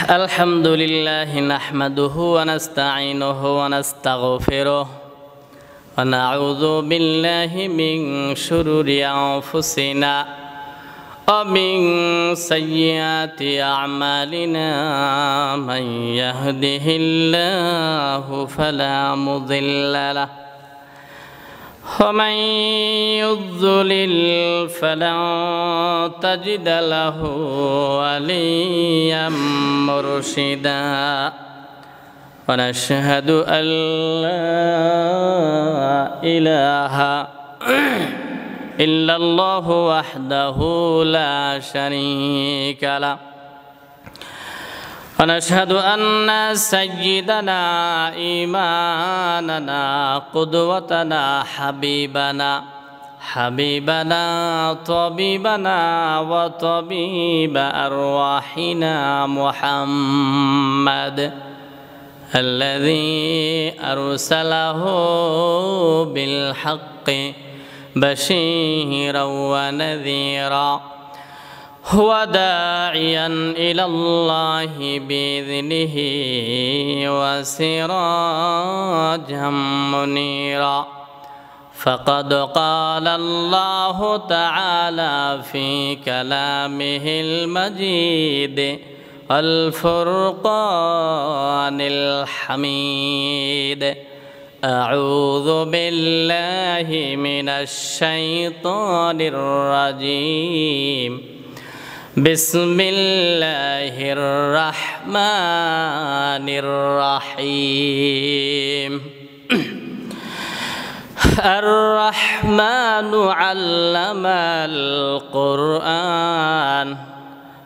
الحمد لله نحمده ونستعينه ونستغفره ونعوذ بالله من شرور أنفسنا ومن سيئات أعمالنا من يهده الله فلا مضل له ومن يضلل فلن تجد له وليا مرشدا ونشهد أن لا إله إلا الله وحده لا شريك له ونشهد أن سيدنا إمامنا قدوتنا حبيبنا طبيبنا وطبيب أرواحنا محمد الذي أرسله بالحق بشيرا ونذيرا هو داعيا إلى الله بإذنه وسراجا منيرا فقد قال الله تعالى في كلامه المجيد الفرقان الحميد أعوذ بالله من الشيطان الرجيم بسم الله الرحمن الرحيم الرحمن علم القرآن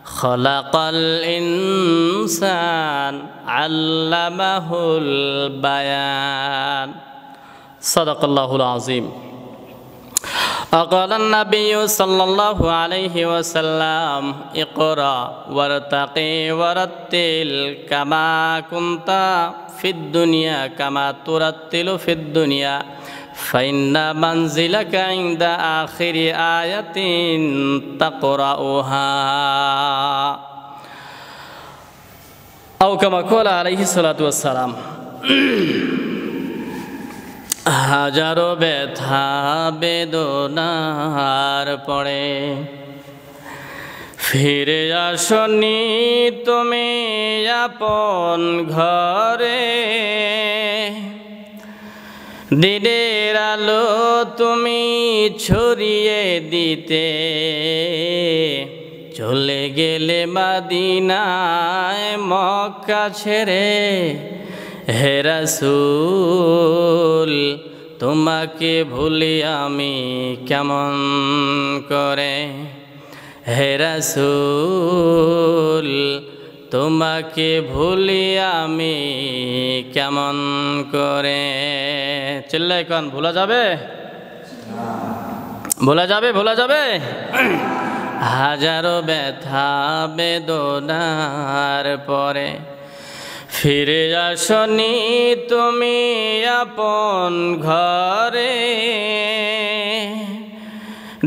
خلق الإنسان علمه البيان صدق الله العظيم. وقال النبي صلى الله عليه وسلم اقرأ وارتقي ورتل كما كنت في الدنيا كما ترتل في الدنيا فإن منزلك عند آخر آية تقرأها أو كما قال عليه الصلاة والسلام হাজারো ব্যথা বেদনার পরে ফিরে আসনি তুমি আপন ঘরে দিনের আলো তুমি ছড়িয়ে দিতে চলে গেলে মদিনায় মক্কা ছেড়ে হে রাসূল তোমাকে ভুলি আমি কেমন করে হে রাসূল তোমাকে ভুলি আমি কেমন করে চিল্লাই কোন ভোলা যাবে ভোলা যাবে হাজারো ব্যথা বেদনার পরে ফিরে আসনি তুমি আপন ঘরে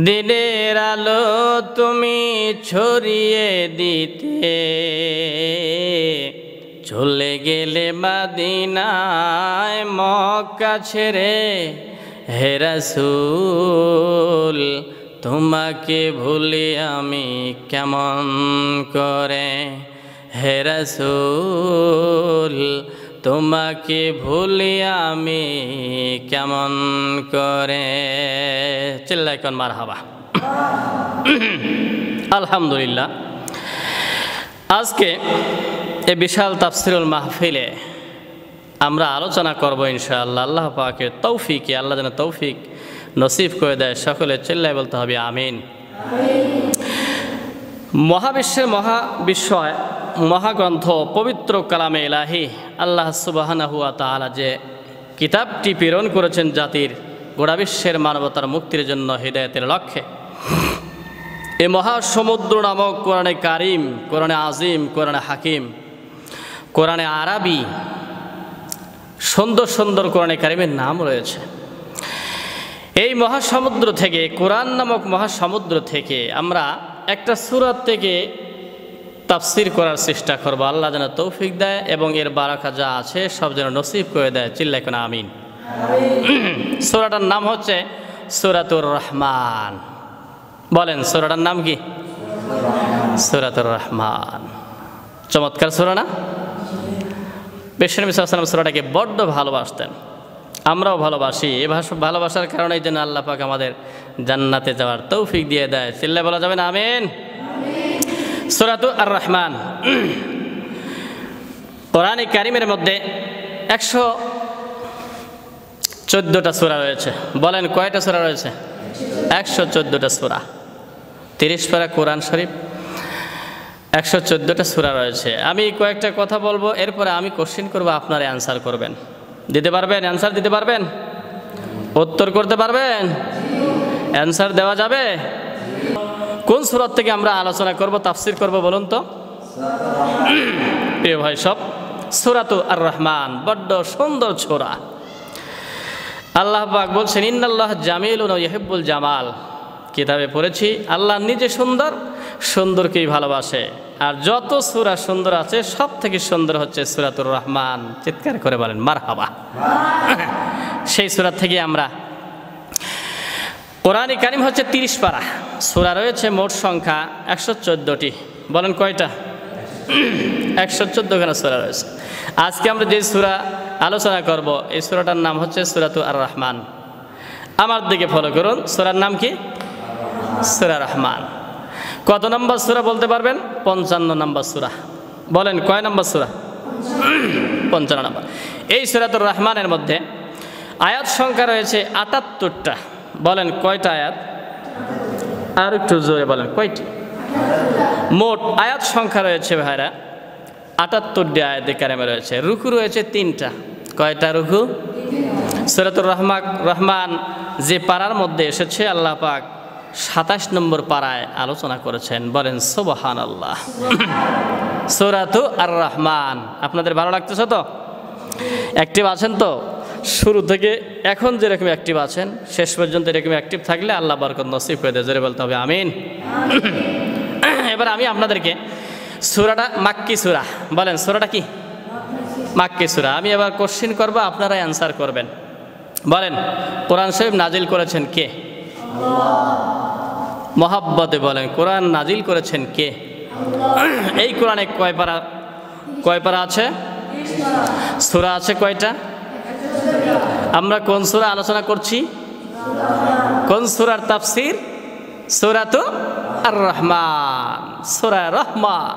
দিনের আলো তুমি ছড়িয়ে দিতে চলে গেলে মদিনায় মক্কা ছেড়ে হে রাসূল তোমাকে ভুলি আমি কেমন করে হে রাসূল তোমাকে ভুলি আমি কেমন করে চিল্লাই কোন মারহাবা আলহামদুলিল্লাহ। আজকে এই বিশাল তাফসিরুল মাহফিলে আমরা আলোচনা করব ইনশাআল্লাহ আল্লাহ পাকের তৌফিকে আল্লাহ যেন তৌফিক নসিব করে দেয় সকলে চিল্লাই বলতে হবে আমিন। মহাবিশ্বের মহাবিশ্বয় মহাগ্রন্থ পবিত্র কালামে ইলাহি আল্লাহ সুবহানাহু ওয়া তাআলা যে কিতাবটি প্রেরণ করেছেন জাতির গোটা বিশ্বের মানবতার মুক্তির জন্য হিদায়াতের লক্ষ্যে এই মহাসমুদ্র নামক কোরআনে কারিম কোরআনে আজিম কোরআনে হাকিম কোরআনে আরবি সুন্দর সুন্দর কোরআনে কারিমের নাম রয়েছে। এই মহাসমুদ্র থেকে কোরআন নামক মহাসমুদ্র থেকে আমরা একটা সূরা থেকে তাফসির করার চেষ্টা করব। আল্লাহ যেন তৌফিক দেয় এবং এর বারাকা যা আছে সব যেন নসিব করে দেয়। চিল্লাই কোন আমিন। সূরাটার নাম হচ্ছে সূরাতুর রহমান। বলেন সূরাটার নাম কি? সূরাতুর রহমান। চমৎকার সূরা না? বিশ্বনবী সাল্লাল্লাহু আলাইহি ওয়াসাল্লাম সূরাটাকে বড্ড ভালোবাসতেন, আমরাও ভালোবাসি। এই ভালোবাসার কারণেই যেন আল্লাহ পাক আমাদের জান্নাতে যাওয়ার তৌফিক দিয়ে দেয়। চিল্লায় বলা যাবে না আমিন? সূরাতুর আর রহমান। কোরআনে কারীমের মধ্যে 114টা সূরা রয়েছে। বলেন কয়টা সূরা রয়েছে? 114টা সূরা। 30 পারা কোরআন শরীফ, 114টা সূরা রয়েছে। আমি কয়েকটা কথা বলবো, এরপরে আমি কোশ্চেন করবো, আপনারা অ্যান্সার করবেন। দিতে পারবেন? অ্যান্সার দিতে পারবেন? উত্তর করতে পারবেন? অ্যান্সার দেওয়া যাবে? কোন সূরা থেকে আমরা আলোচনা করব, তাফসীর করব বলুন তো? প্রিয় ভাই সব, সূরাতু আর রহমান বড্ড সুন্দর সূরা। আল্লাহ পাক বলছেন ইন্নাল্লাহ জামিলুন ওয়া ইউহিব্বুল জামাল। কিতাবে পড়েছি আল্লাহ নিজে সুন্দর, সুন্দরকেই ভালোবাসে। আর যত সূরা সুন্দর আছে সব থেকে সুন্দর হচ্ছে সূরাতুর রহমান। চিৎকার করে বলেন মারহাবা। সেই সূরা থেকে আমরা, কোরআনে কারীম হচ্ছে 30 পারা, সূরা রয়েছে মোট সংখ্যা 114টি। বলেন কয়টা? 114খানা সূরা রয়েছে। আজকে আমরা যে সূরা আলোচনা করব এই সূরাটার নাম হচ্ছে সূরাতু আর রহমান। আমার দিকে ফলো করুন। সূরার নাম কি? সূরা রহমান। কত নম্বর সূরা বলতে পারবেন? 55 নম্বর সূরা। বলেন কয় নম্বর সূরা? 55 নম্বর। এই সূরাতুর রহমানের মধ্যে আয়াত সংখ্যা রয়েছে 78টা। বলেন কয়টা আয়াত? আর একটু জোরে বলেন কয়টি? মোট আয়াত সংখ্যা রয়েছে ভাইরা 78টি আয়াতে কারিমে রয়েছে। রুকু রয়েছে 3টা। কয়টা রুকু? সূরাতুর রহমান যে পারার মধ্যে এসেছে আল্লাহ পাক 27 নম্বর পারায় আলোচনা করেছেন। বলেন সুবহানাল্লাহ। সূরাতু আর রহমান। আপনাদের ভালো লাগতেছে তো? অ্যাক্টিভ আছেন তো? শুরু থেকে এখন যেরকম অ্যাক্টিভ আছেন শেষ পর্যন্ত এরকম অ্যাক্টিভ থাকলে আল্লাহ বরকত নসিব করে দেয়। জোরে বলতে হবে আমিন। এবার আমি আপনাদেরকে সূরাটা মাক্কি সূরা। বলেন সূরাটা কি? মাক্কি সূরা। আমি এবার কোশ্চেন করব, আপনারা অ্যান্সার করবেন। বলেন কোরআন শরীফ নাজিল করেছেন কে? মহাব্বতে বলেন কোরআন নাজিল করেছেন কে? এই কোরআনে কয় পারা আছে? সূরা আছে কয়টা? আমরা কোন সূরা আলোচনা করছি? কোন সূরার তাফসীর? সূরাতু আর রহমান। সূরা রহমান,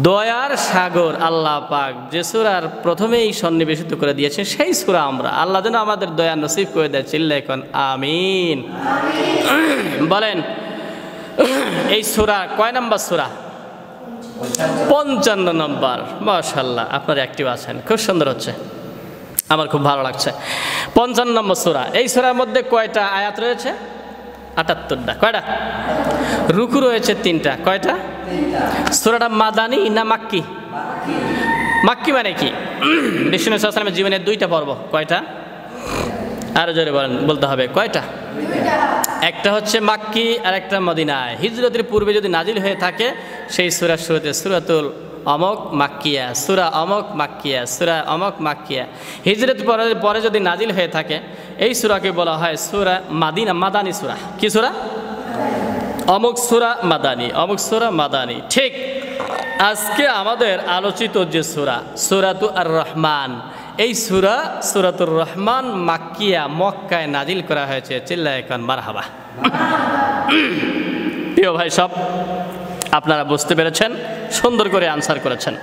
দয়ার সাগর। আল্লাহ পাক যে সূরার প্রথমেই সন্নিবেশিত করে দিয়েছেন সেই সূরা আমরা। আল্লাহ যেন আমাদের দয়া নসিব করে দেয়। চিল্লায় কোন আমিন। বলেন এই সূরা কয় নম্বর সূরা? 55 নম্বর। মাশাআল্লাহ, আপনারা অ্যাক্টিভ আছেন, খুব সুন্দর হচ্ছে, আমার খুব ভালো লাগছে। 55 নম্বর সূরা। এই সূরার মধ্যে কয়টা আয়াত রয়েছে? 78টা। কয়টা? রুকু রয়েছে 3টা। কয়টা? সূরাটা মাদানী না মাক্কি? মাক্কি মানে কি? বিশ্বনবী সাল্লাল্লাহু আলাইহি ওয়াসাল্লামের জীবনের 2টা পর্ব। কয়টা? আরো জোরে বলেন, বলতে হবে কয়টা? একটা হচ্ছে মাক্কি আর একটা মদিনায়। হিজরতের পূর্বে যদি নাজিল হয়ে থাকে সেই সূরার শুরুতে সূরাতুল অমক মাক্কিয়া, সূরা অমক মাক্কিয়া, সূরা অমক মাক্কিয়া। হিজরত পরে যদি নাজিল হয়ে থাকে এই সূরাকে বলা হয় সূরা মাদানী সূরা। কি সূরা? অমুক সূরা মাদানী, অমুক সূরা মাদানী। ঠিক আজকে আমাদের আলোচিত যে সূরা সূরাতু আর রহমান, এই সূরা সূরাতুর রহমান মাক্কিয়া, মক্কায় নাজিল করা হয়েছে। চিল্লায়ে কান মারহাবা। প্রিয় ভাই সব, আপনারা বুঝতে পেরেছেন, সুন্দর করে আনসার করেছেন।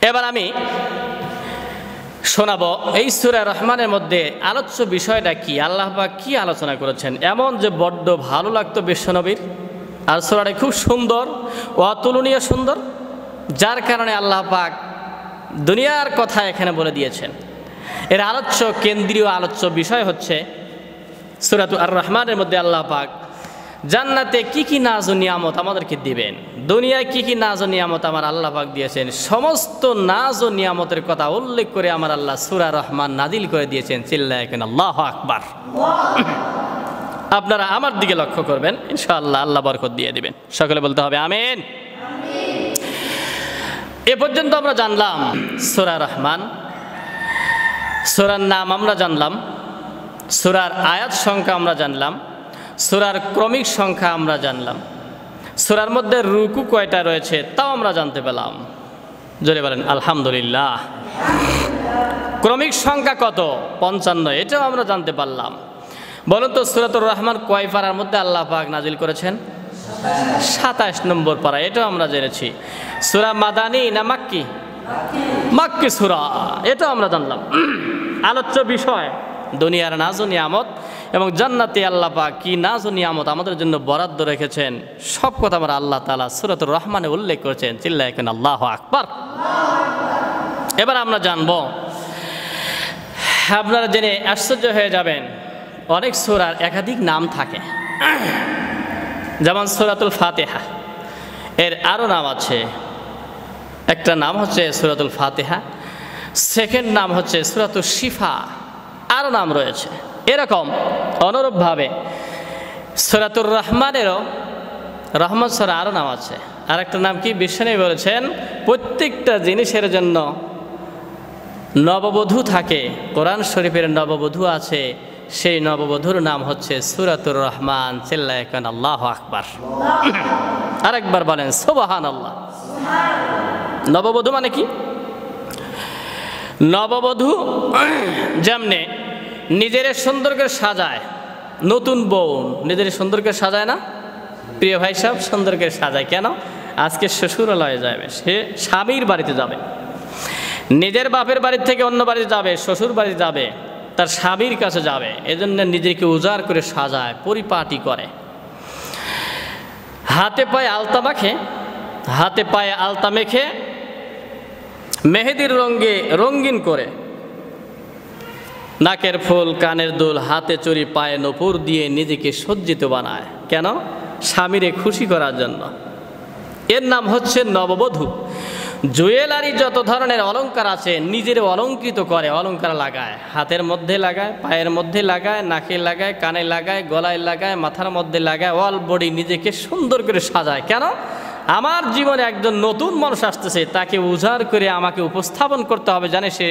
এবার আমি শোনাবো এই সূরা রহমানের মধ্যে আলোচ্য বিষয়টা কি, আল্লাহ পাক কি আলোচনা করেছেন। এমন যে বড্ড ভালো লাগতো বিশ্বনবীর। আর সূরাটা খুব সুন্দর, অতুলনীয় সুন্দর, যার কারণে আল্লাহ পাক দুনিয়ার কথা এখানে বলে দিয়েছেন। এর আলোচ্য কেন্দ্রীয় আলোচ্য বিষয় হচ্ছে সূরাতু আর রহমানের মধ্যে আল্লাহ পাক জান্নাতে কি কি নাজ ও নিয়ামত আমাদেরকে দিবেন, দুনিয়ায় কি কি নাজ ও নিয়ামত আমার আল্লাহ পাক দিয়েছেন, সমস্ত নাজ ও নিয়ামতের কথা উল্লেখ করে আমার আল্লাহ সূরা রহমান নাজিল করে দিয়েছেন। চিল্লায়ে কেন আল্লাহু আকবার। আপনারা আমার দিকে লক্ষ্য করবেন, ইনশাআল্লাহ আল্লাহ বরকত দিয়ে দিবেন। সকলে বলতে হবে আমিন। এ পর্যন্ত আমরা জানলাম সূরা রহমান, সূরার নাম আমরা জানলাম, সূরার আয়াত সংখ্যা আমরা জানলাম, সূরার ক্রমিক সংখ্যা আমরা জানলাম, সূরার মধ্যে রুকু কয়টা রয়েছে তাও আমরা জানতে পেলাম। জোরে বলেন আলহামদুলিল্লাহ। ক্রমিক সংখ্যা কত? 55, এটাও আমরা জানতে পারলাম। বলুন তো সূরাতুর রহমান কয় পারার মধ্যে আল্লাহ পাক নাজিল করেছেন? 27 নম্বর পারা, এটাও আমরা জেনেছি। সূরা মাদানী না মাক্কি? মাক্কি সূরা, এটাও আমরা জানলাম। আলোচ্য বিষয় দুনিয়ার নাজ ও নিয়ামত এবং জান্নাতে আল্লাহ পাক কি নাজ ও নিয়ামত আমাদের জন্য বরাদ্দ রেখেছেন, সব কথা আমরা আল্লাহ তাআলা সূরাতুর রহমানে উল্লেখ করেছেন। চিল্লায়ে কেন আল্লাহু আকবার। এবার আমরা জানব, আপনারা জেনে আশ্চর্য হয়ে যাবেন, অনেক সূরার একাধিক নাম থাকে। যেমন সূরাতুল ফাতিহা, এর আরও নাম আছে। একটা নাম হচ্ছে সূরাতুল ফাতিহা, সেকেন্ড নাম হচ্ছে সূরাতুল শিফা, আরও নাম রয়েছে। এরকম অনুরূপভাবে সূরাতুর রহমানেরও রহমত সূরা আরও নাম আছে। আর একটা নাম কি? বিশ্বনবী বলেছেন প্রত্যেকটা জিনিসের জন্য নববধূ থাকে, কোরআন শরীফের নববধূ আছে, সেই নববধূর নাম হচ্ছে সূরাতুর রহমান। চিল্লায়ে কেন আল্লাহু আকবার। আরেকবার বলেন সুবহানাল্লাহ। নববধূ মানে কি? নববধূ যেমনে নিজের সুন্দর করে সাজায়, নতুন বউ নিজের সুন্দর করে সাজায় না? প্রিয় ভাই সাহেব, সুন্দর করে সাজায় কেন? আজকে শ্বশুরালয়ে যাবে, সে স্বামীর বাড়িতে যাবে, নিজের বাপের বাড়ি থেকে অন্য বাড়িতে যাবে, শ্বশুর বাড়িতে যাবে, তার স্বামীর কাছে যাবে, এজন্য নিজেকে উজাড় করে সাজায়, পরিপাটি করে, হাতে পায়ে আলতা মাখে, হাতে পায়ে আলতা মেখে মেহেদির রঙে রঙিন করে, নাকের ফুল, কানের দুল, হাতে চুড়ি, পায়ে নূপুর দিয়ে নিজেকে সজ্জিত বানায়। কেন? স্বামীরে খুশি করার জন্য। এর নাম হচ্ছে নববধূ। জুয়েলারি যত ধরনের অলংকার আছে নিজের অলঙ্কৃত করে, অলংকার লাগায়, হাতের মধ্যে লাগায়, পায়ের মধ্যে লাগায়, নাকে লাগায়, কানে লাগায়, গলায় লাগায়, মাথার মধ্যে লাগায়, অল বডি নিজেকে সুন্দর করে সাজায়। কেন? আমার জীবনে একজন নতুন মানুষ আসতেছে, তাকে উজাড় করে আমাকে উপস্থাপন করতে হবে, জানে সে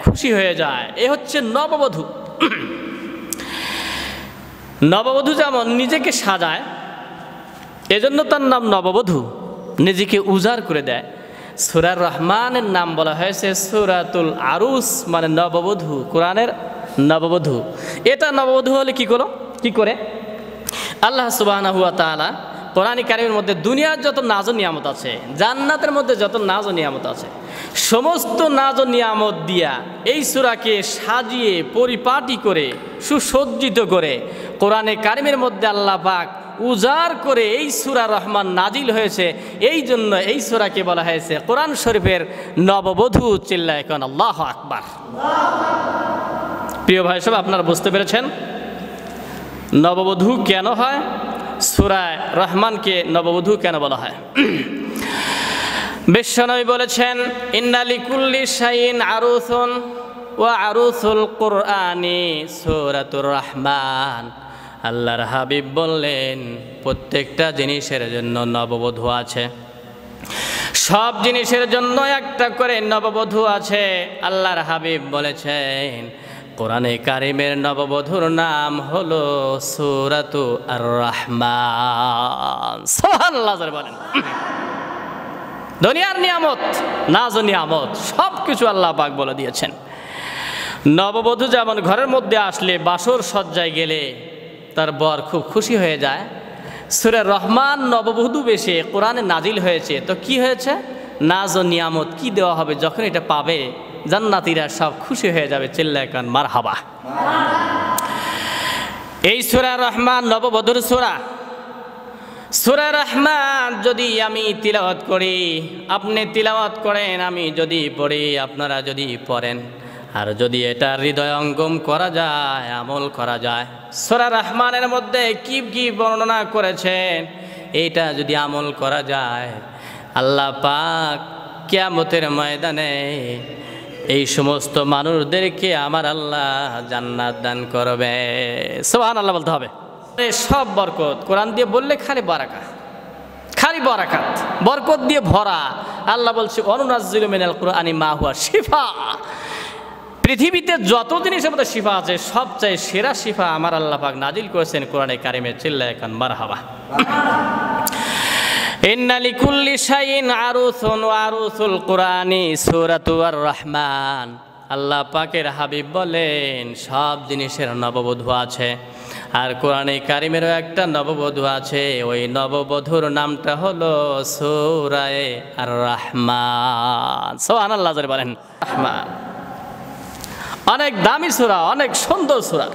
খুশি হয়ে যায়। এ হচ্ছে নববধূ। নববধূ যেমন নিজেকে সাজায়, এজন্য তার নাম নববধূ, নিজেকে উজাড় করে দেয়। সূরা রহমানের নাম বলা হয়েছে সূরাতুল আরুস, মানে নববধূ, কোরআনের নববধূ। এটা নববধূ হলে কি করে? আল্লাহ সুবহানাহু ওয়া তাআলা কোরআন কারীমের মধ্যে দুনিয়ার যত নাজ ও নিয়ামত আছে, জান্নাতের মধ্যে যত নাজ ও নিয়ামত আছে, সমস্ত নাজ ও নিয়ামত দিয়া এই সূরাকে সাজিয়ে পরিপাটি করে সুসজ্জিত করে কোরআনে কারীমের মধ্যে আল্লাহ পাক উজাড় করে এই সূরা রহমান নাজিল হয়েছে। এই জন্য এই সূরাকে বলা হয়েছে কোরআন শরীফের নববধূ। চিল্লায়ে কেন আল্লাহু আকবার। প্রিয় ভাই সব, আপনারা বুঝতে পেরেছেন নববধূ কেন হয়, সূরা রহমানকে নববধূ কেন বলা হয়? বিশ্বনবী বলেছেন ইন্না লিকুল্লি শাইইন আরুসুন ওয়া আরুসুল কুরআনি সূরাতুর রহমান। আল্লাহর হাবিব বললেন প্রত্যেকটা জিনিসের জন্য নববধূ আছে, সব জিনিসের জন্য একটা করে নববধূ আছে। আল্লাহর হাবিব বলেছেন কোরআনে কারিমের নববধূর নাম হলো সূরাতু আর রহমান। সুবহানাল্লাহ বলেন। দুনিয়ার নিয়ামত, নাজ ও নিয়ামত সব কিছু আল্লাহ পাক বলে দিয়েছেন। নববধূ যেমন ঘরের মধ্যে আসলে, বাসর সজ্জায় গেলে তার বর খুব খুশি হয়ে যায়, সূরা রহমান নববধূ বেশে কোরআনে নাজিল হয়েছে, তো কি হয়েছে? নাজ ও নিয়ামত কি দেওয়া হবে, যখন এটা পাবে জান্নাতীরা সব খুশি হয়ে যাবে। চিল্লায়ে কান মারহাবা। এই সূরা রহমান নববধূর সূরা। সূরা রহমান যদি আমি তিলাওয়াত করি, আপনি তিলাওয়াত করেন, আমি যদি পড়ি, আপনারা যদি পড়েন, আর যদি এটা হৃদয়ঙ্গম করা যায়, আমল করা যায়, সূরা রহমানের মধ্যে কি কি বর্ণনা করেছেন, এইটা যদি আমল করা যায়, আল্লাহ পাক কিয়ামতের ময়দানে এই সমস্ত মানুষদেরকে আমার আল্লাহ জান্নাত দান করবে। সুবহানাল্লাহ বলতে হবে। সব বরকত কোরআন দিয়ে বললে খালি বারাকা, খালি বারাকাত, বরকত দিয়ে ভরা, আল্লাহ বলছে অনুনাজ্জিলু মিনাল কুরআনি মা হুয়া শিফা। পৃথিবীতে যত জিনিসের মধ্যে শিফা আছে সবচেয়ে সেরা শিফা আমার আল্লাহ পাক নাজিল করেছেন কোরআনে কারিমে। চিল্লায়ে কান মারহাবা। ইন্না লিকুল্লি শাইইন আরুসুন ওয়া আরুসুল কুরআনি সূরাতু আর রহমান। আল্লাহ পাকের হাবিব বলেন সব জিনিসের নববধূ আছে, আর কোরআনে কারিমেরও একটা নববধূ আছে। ওই নববধূর নামটা হলো সূরায়ে আর রহমান। সুবহানাল্লাহ জোরে বলেন। রহমান অনেক দামি সূরা, অনেক সুন্দর সূরা।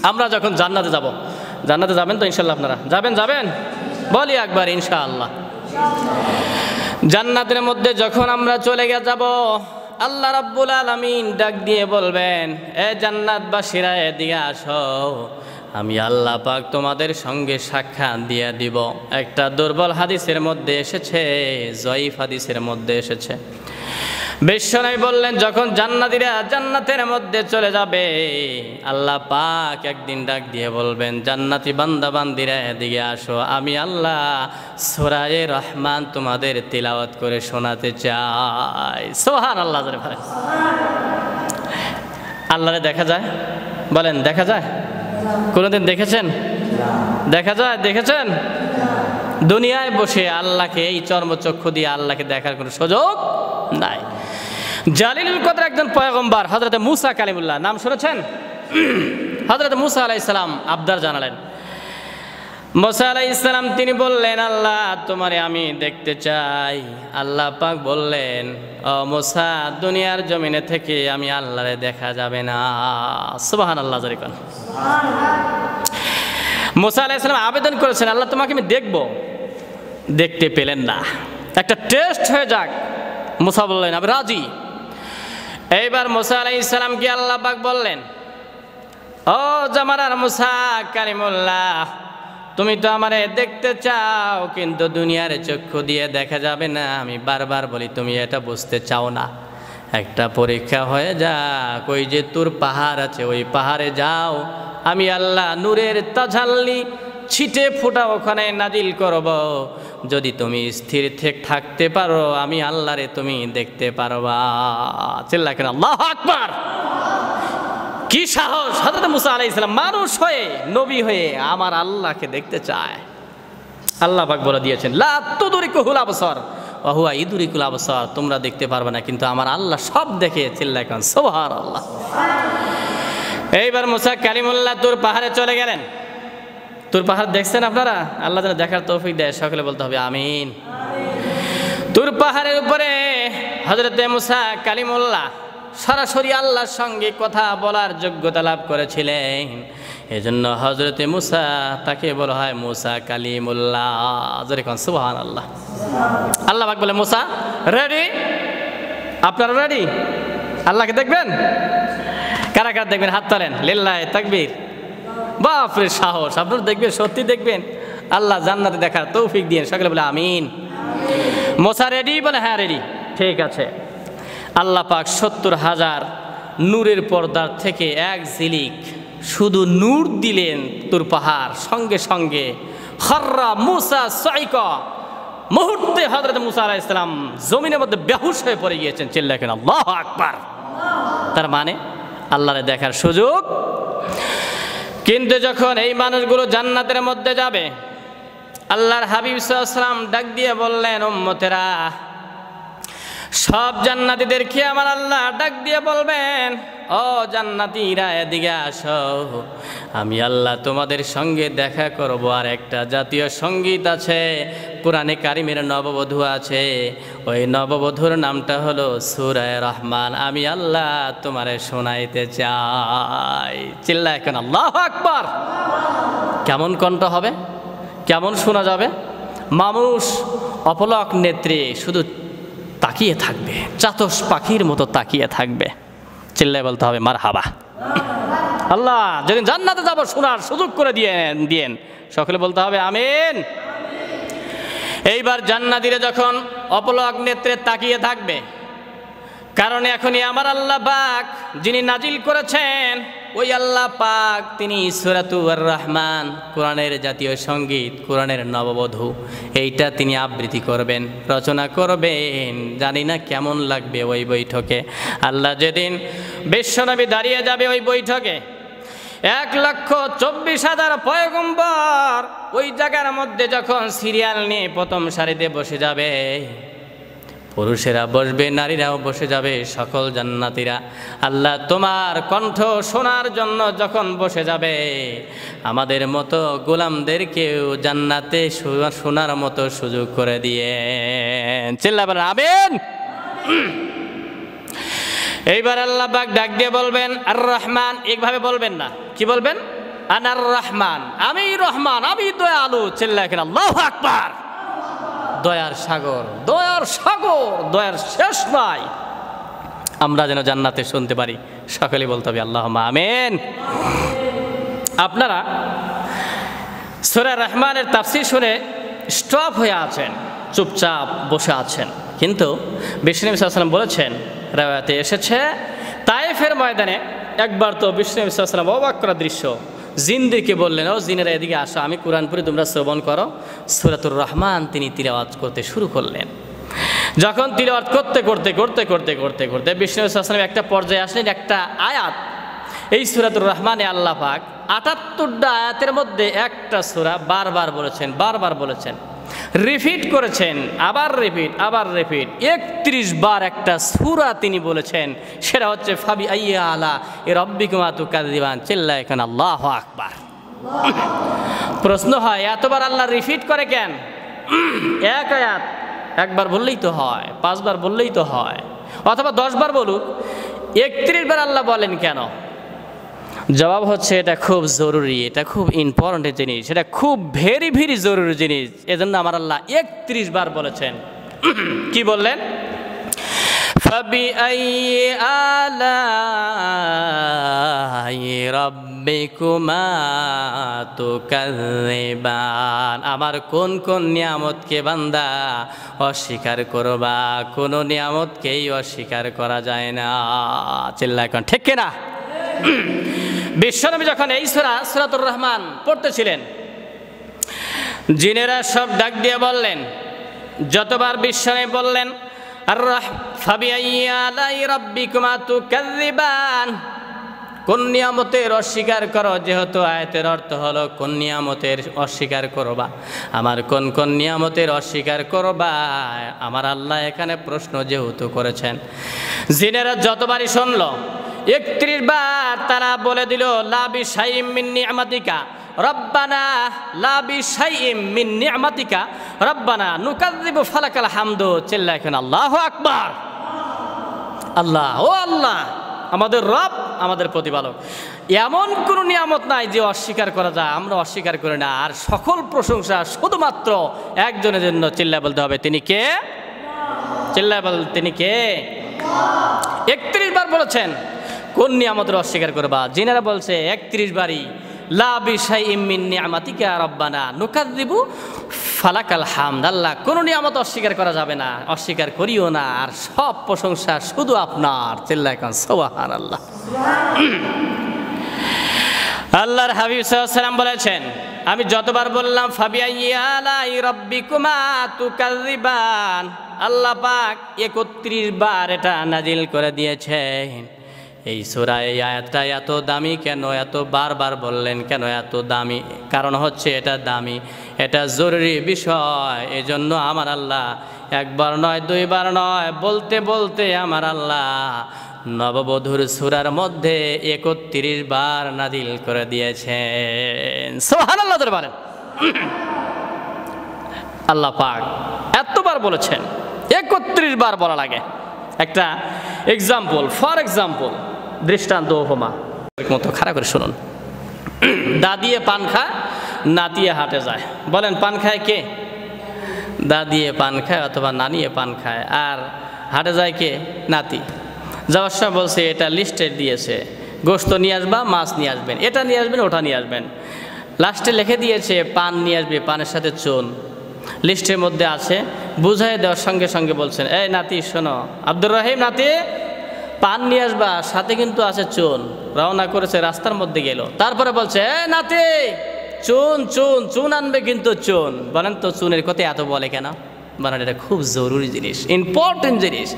আমরা যখন জান্নাতে যাব, জান্নাতে যাবেন তো ইনশাআল্লাহ? আপনারা যাবেন? বলি একবার ইনশাআল্লাহ। জান্নাতের মধ্যে যখন আমরা চলে যাব, আল্লাহ রাব্বুল আলামিন ডাক দিয়ে বলবেন, এ জান্নাতবাসীরা এদিকে আসো, আমি আল্লাহ পাক তোমাদের সঙ্গে সাক্ষাৎ দিয়ে দিব। একটা দুর্বল হাদিসের মধ্যে এসেছে, জয়ীফ হাদিসের মধ্যে এসেছে। বিশ্বনবী বললেন যখন জান্নাতীরা জান্নাতের মধ্যে চলে যাবে, আল্লাহ পাক একদিন ডাক দিয়ে বলবেন, জান্নাতি বান্দা বান্দিরা এদিকে আসো, আমি আল্লাহ সূরায়ে রহমান তোমাদের তিলাওয়াত করে শোনাতে চাই। সুবহানাল্লাহ জোরে বলেন। আল্লাহরে দেখা যায়? বলেন দেখা যায়? কোনোদিন দেখেছেন? দেখা যায়? দেখেছেন? দুনিয়ায় বসে আল্লাহকে এই চর্মচক্ষু দিয়ে আল্লাহকে দেখার কোনো সুযোগ নাই। জালিলুল কদর একজন পয়গম্বর হযরত মুসা কালিমুল্লাহ, নাম শুনেছেন? হযরত মুসা আলাইহিস সালাম আবদার জানালেন। মুসা আলাইহিস সালাম তিনি বললেন, আল্লাহ তোমারে আমি দেখতে চাই। আল্লাহ পাক বললেন, ও মুসা, দুনিয়ার জমিনে থেকে আমি আল্লাহরে দেখা যাবে না। সুবহানাল্লাহ জোরে বলেন। মুসা আলাইহিস সালাম আবেদন করেছেন, আল্লাহ তোমাকে আমি দেখব, দেখতে পেলেন না। একটা টেস্ট হয়ে যাক। মুসা বললেন আমি রাজি। এইবার মুসা আলাইহিস সালামকে আল্লাহ পাক বললেন, ও জামানার মুসা কালিমুল্লাহ, তুমি তো আমারে দেখতে চাও, কিন্তু দুনিয়ার চক্ষু দিয়ে দেখা যাবে না। আমি বারবার বলি তুমি এটা বুঝতে চাও না। একটা পরীক্ষা হয়ে যাক, ওই যে তুর পাহাড় আছে, ওই পাহাড়ে যাও, আমি আল্লাহ নূরের তাজাল্লি ছিটে ফোঁটা ওখানে নাজিল করব। যদি তুমি স্থির থাকতে পারো, আমি আল্লাহরে তুমি দেখতে পারবা। চিল্লা কেন আল্লাহু আকবার। কি সাহস! হযরত মুসা আলাইহিস সালাম মানুষ হয়ে, নবী হয়ে আমার আল্লাহকে দেখতে চায়। আল্লাহ পাক বলে দিয়েছেন, লা তুদরিকুল আবসার ওয়া হুয়া ইদরিকুল আবসার। তোমরা দেখতে পারবে না, কিন্তু আমার আল্লাহ সব দেখে। চিল্লা কেন সুবহানাল্লাহ। এইবার মুসা কালিমুল্লাহ তুর পাহাড়ে চলে গেলেন। তুর পাহাড় দেখছেন আপনারা? আল্লাহ যেন দেখার তৌফিক দেয়, সকলে বলতে হবে আমিন। তুর পাহাড়ের উপরে হযরতে মুসা কালিমুল্লাহ সরাসরি আল্লাহর সঙ্গে কথা বলার যোগ্যতা লাভ করেছিলেন। এজন্য হযরতে মুসা তাকে বলা হয় মুসা কালিমুল্লাহ। জোরে কোন সুবহানাল্লাহ। আল্লাহ পাক বলে, মুসা রেডি? আপনারা রেডি? আল্লাহকে দেখবেন? কারা কারা দেখবেন? হাত তোলেন। লিল্লাহি তাকবীর। বাপরে সাহস! আপনারা দেখবেন, সত্যি দেখবেন? আল্লাহ জান্নাতে দেখার তৌফিক দিয়ে। সকলে বলে আমিন। মুসা রেডি? বলে হ্যাঁ রেডি। ঠিক আছে। আল্লাহ পাক ৭০,০০০ নূরের পর্দার থেকে এক ঝিলিক শুধু নূর দিলেন তুর পাহাড়, সঙ্গে সঙ্গে খাররা মুসা সাইকা, মুহূর্তে হযরত মুসা আলাইহিস সালাম জমিনের মধ্যে বেহুশ হয়ে পড়ে গিয়েছেন। চিল্লায় কেন আল্লাহু আকবার। তার মানে আল্লাহরে দেখার সুযোগ। কিন্তু যখন এই মানুষগুলো জান্নাতের মধ্যে যাবে, আল্লাহর হাবিব সাল্লাল্লাহু আলাইহি ওয়াসাল্লাম ডাক দিয়ে বললেন, উম্মতেরা, সব জান্নাতীদেরকে আমার আল্লাহ ডাক দিয়ে বলবেন, ও জান্নাতীরা এদিকে আসো, আমি আল্লাহ তোমাদের সঙ্গে দেখা করব। আর একটা জাতীয় সঙ্গীত আছে, কোরআনে কারিমের নববধূ আছে, ওই নববধূর নামটা হলো সূরায়ে রহমান। আমি আল্লাহ তোমারে শোনাইতে চাই। চিল্লায় কেন আল্লাহু আকবার। কেমন কণ্ঠ হবে? কেমন শোনা যাবে? মানুষ অপলক নেত্রে শুধু তাকিয়ে থাকবে, চাতস পাখির মতো তাকিয়ে থাকবে। চিল্লায় বলতে হবে মারহাবা। আল্লাহ যেদিন জান্নাতে যাব শোনার সুযোগ করে দিয়েন। সকলে বলতে হবে আমিন। এইবার জান্নাতীরা যখন অপলক নেত্রে তাকিয়ে থাকবে, কারণ এখনই আমার আল্লাহ পাক যিনি নাজিল করেছেন ওই আল্লাহ পাক তিনি সূরাতুর রহমান, কোরআনের জাতীয় সঙ্গীত, কোরআনের নববধূ, এইটা তিনি আবৃত্তি করবেন, রচনা করবেন। জানি না কেমন লাগবে ওই বৈঠকে। আল্লাহ যেদিন বিশ্বনবী দাঁড়িয়ে যাবে ওই বৈঠকে, 1,24,000 পয়গম্বর ওই জায়গার মধ্যে যখন সিরিয়াল নিয়ে প্রথম সারিতে বসে যাবে, পুরুষেরা বসবে, নারীরাও বসে যাবে, সকল জান্নাতীরা আল্লাহ তোমার কণ্ঠ শোনার জন্য যখন বসে যাবে, আমাদের মতো গোলামদেরকেও জান্নাতে শোনার মতো সুযোগ করে দিয়ে চিল্লাবেন আমিন। এইবার আল্লাহ পাক ডাক দিয়ে বলবেন আর রহমান, এইভাবে বলবেন না, কি বলবেন? আনার রহমান, আমি রহমান, আমি দয়ালু। চিল্লায় কেন আল্লাহু আকবার। দয়ার সাগর, দয়ার সাগর, দয়ার শেষ নাই। আমরা যেন জান্নাতে শুনতে পারি, সকলে বলতে হবে আল্লাহুম্মা আমিন। আপনারা সূরা রহমানের তাফসীর শুনে স্টপ হয়ে আছেন, চুপচাপ বসে আছেন, কিন্তু বিষ্ণু নবী সাল্লাল্লাহু আলাইহি ওয়াসাল্লাম বলেছেন, রাওয়াতে এসেছে, তায়েফের ময়দানে একবার তো বিষ্ণু নবী সাল্লাল্লাহু আলাইহি ওয়াসাল্লাম অবাক করা দৃশ্য, জিনদেরকে বললেন, ও জিনেরা এদিকে আসো, আমি কোরআন পড়ি, তোমরা শ্রবণ করো। সূরাতুর রহমান তিনি তিলাওয়াত করতে শুরু করলেন। যখন তিলাওয়াত করতে করতে করতে করতে করতে করতে বিষ্ণু নবী সাল্লাল্লাহু আলাইহি ওয়াসাল্লাম একটা পর্যায়ে আসলেন, একটা আয়াত, এই সূরাতুর রহমানে আল্লাহ পাক ৭৮টা আয়াতের মধ্যে একটা সূরা বারবার বলেছেন, রিপিট করেছেন, আবার রিপিট, আবার রিপিট, ৩১ বার একটা সূরা তিনি বলেছেন, সেটা হচ্ছে ফাবি আইয়া আলা এ রব্বিকুমা তুকাযযিবান। চিল্লায় এখন আল্লাহু আকবার। প্রশ্ন হয়, এতবার আল্লাহ রিপিট করে কেন? এক আয়াত একবার বললেই তো হয়, 5 বার বললেই তো হয়, অথবা 10 বার বলুক, ৩১ বার আল্লাহ বলেন কেন? জবাব হচ্ছে, এটা খুব জরুরি, এটা খুব ইম্পর্টেন্ট জিনিস, এটা খুব ভেরি ভেরি জরুরি জিনিস। এজন্য আমার আল্লাহ ৩১ বার বলেছেন। কি বললেন? ফাবিআইয়ি আলাই রাব্বিকুমা তুকাযযিবান। আমার কোন কোন নিয়ামতকে বান্দা অস্বীকার করবা? কোন নিয়ামতকেই অস্বীকার করা যায় না। চিল্লায় কোন ঠিক কিনা? বিশ্বনবী যখন এই সূরাতুর রহমান পড়তেছিলেন, জিনেরা সব ডাক দিয়ে বললেন, যতবার বিশ্বনবী বললেন আর ফাবিআইয়ি আলাই রাব্বিকুমা তুকাযযিবান, কোন নিয়ামতের অস্বীকার করো, যেহেতু আয়াতের অর্থ হলো কোন নিয়ামতের অস্বীকার করবা, আমার কোন কোন নিয়ামতের অস্বীকার করবা। আমার আল্লাহ এখানে প্রশ্ন যেহেতু করেছেন, জিনেরা যতবারই শুনলো, ৩১ বার তারা বলে দিল, লা বিশাইইম মিন নি'মাতিকা রব্বানা, লা বিশাইইম মিন নি'মাতিকা রব্বানা নুকাযযিবু ফালাকাল হামদু। চিল্লায় এখন আল্লাহু আকবার। আল্লাহ, ও আল্লাহ, আমাদের রব, আমাদের প্রতিপালক, এমন কোনো নিয়ামত নাই যে অস্বীকার করা যায়, আমরা অস্বীকার করি না। আর সকল প্রশংসা শুধুমাত্র একজনের জন্য। চিল্লায় বলতে হবে, তিনি কে? চিল্লায় বল, তিনি কে? ৩১ বার বলেছেন, কোন নিয়ামতের অস্বীকার করবা? জিনেরা বলছে ৩১ বারই, লা বিশাইইম মিন নি'মাতিকা রব্বানা নুকাযযিবু ফালাকাল হামদ। আল্লাহ, কোন নিয়ামত অস্বীকার করা যাবে না, অস্বীকার করিও না, আর সব প্রশংসা শুধু আপনার। চিল্লায় কান সুবহানাল্লাহ। আল্লাহর হাবিব সাল্লাল্লাহু আলাইহি ওয়াসাল্লাম বলেছেন, আমি যতবার বললাম ফাবিআইয়ি আলাই রাব্বিকুমা তুকাযযিবান, আল্লাহ পাক ৩১ বার এটা নাজিল করে দিয়েছেন। এই সূরা, এই আয়াতটা এত দামি কেন? এত বারবার বললেন কেন? এত দামি কারণ হচ্ছে এটা দামি, এটা জরুরি বিষয়। এজন্য আমার আল্লাহ একবার নয়, 2 বার নয়, বলতে বলতে আমার আল্লাহ নববধূর সূরার মধ্যে ৩১ বার নাজিল করে দিয়েছেন। সুবহানাল্লাহ বলেন। আল্লাহ পাক এতবার বলেছেন, ৩১ বার বলা লাগে। একটা এক্সাম্পল, ফর এক্সাম্পল, দৃষ্টান্ত উপমা মতো খারাপ করে শুনুন। দাদিয়ে পান খায়, নাতিয়ে হাটে যায়। বলেন, পান খায় কে? দাদিয়ে পান খায় অথবা নানিয়ে পান খায়, আর হাটে যায় কে? নাতি। যাওয়ার সময় বলছে, এটা লিস্টে দিয়েছে, গোশত নিয়ে আসবা, মাছ নিয়ে আসবেন, এটা নিয়ে আসবেন, ওটা নিয়ে আসবেন। লাস্টে লিখে দিয়েছে পান নিয়ে আসবে, পানের সাথে চুন লিস্টের মধ্যে আছে। বুঝাই দেওয়ার সঙ্গে সঙ্গে বলছেন, এই নাতি শোনো, আব্দুর রহিম নাতি, পান নিয়ে আসবা, সাথে কিন্তু আছে চুন। রওনা করেছে, রাস্তার মধ্যে গেল, তারপরে বলছে এ নাতি চুন চুন চুন আনবে কিন্তু চুন। বলেন তো চুনের কথা এত বলে কেন? মানে এটা খুব জরুরি জিনিস, ইম্পর্টেন্ট জিনিস।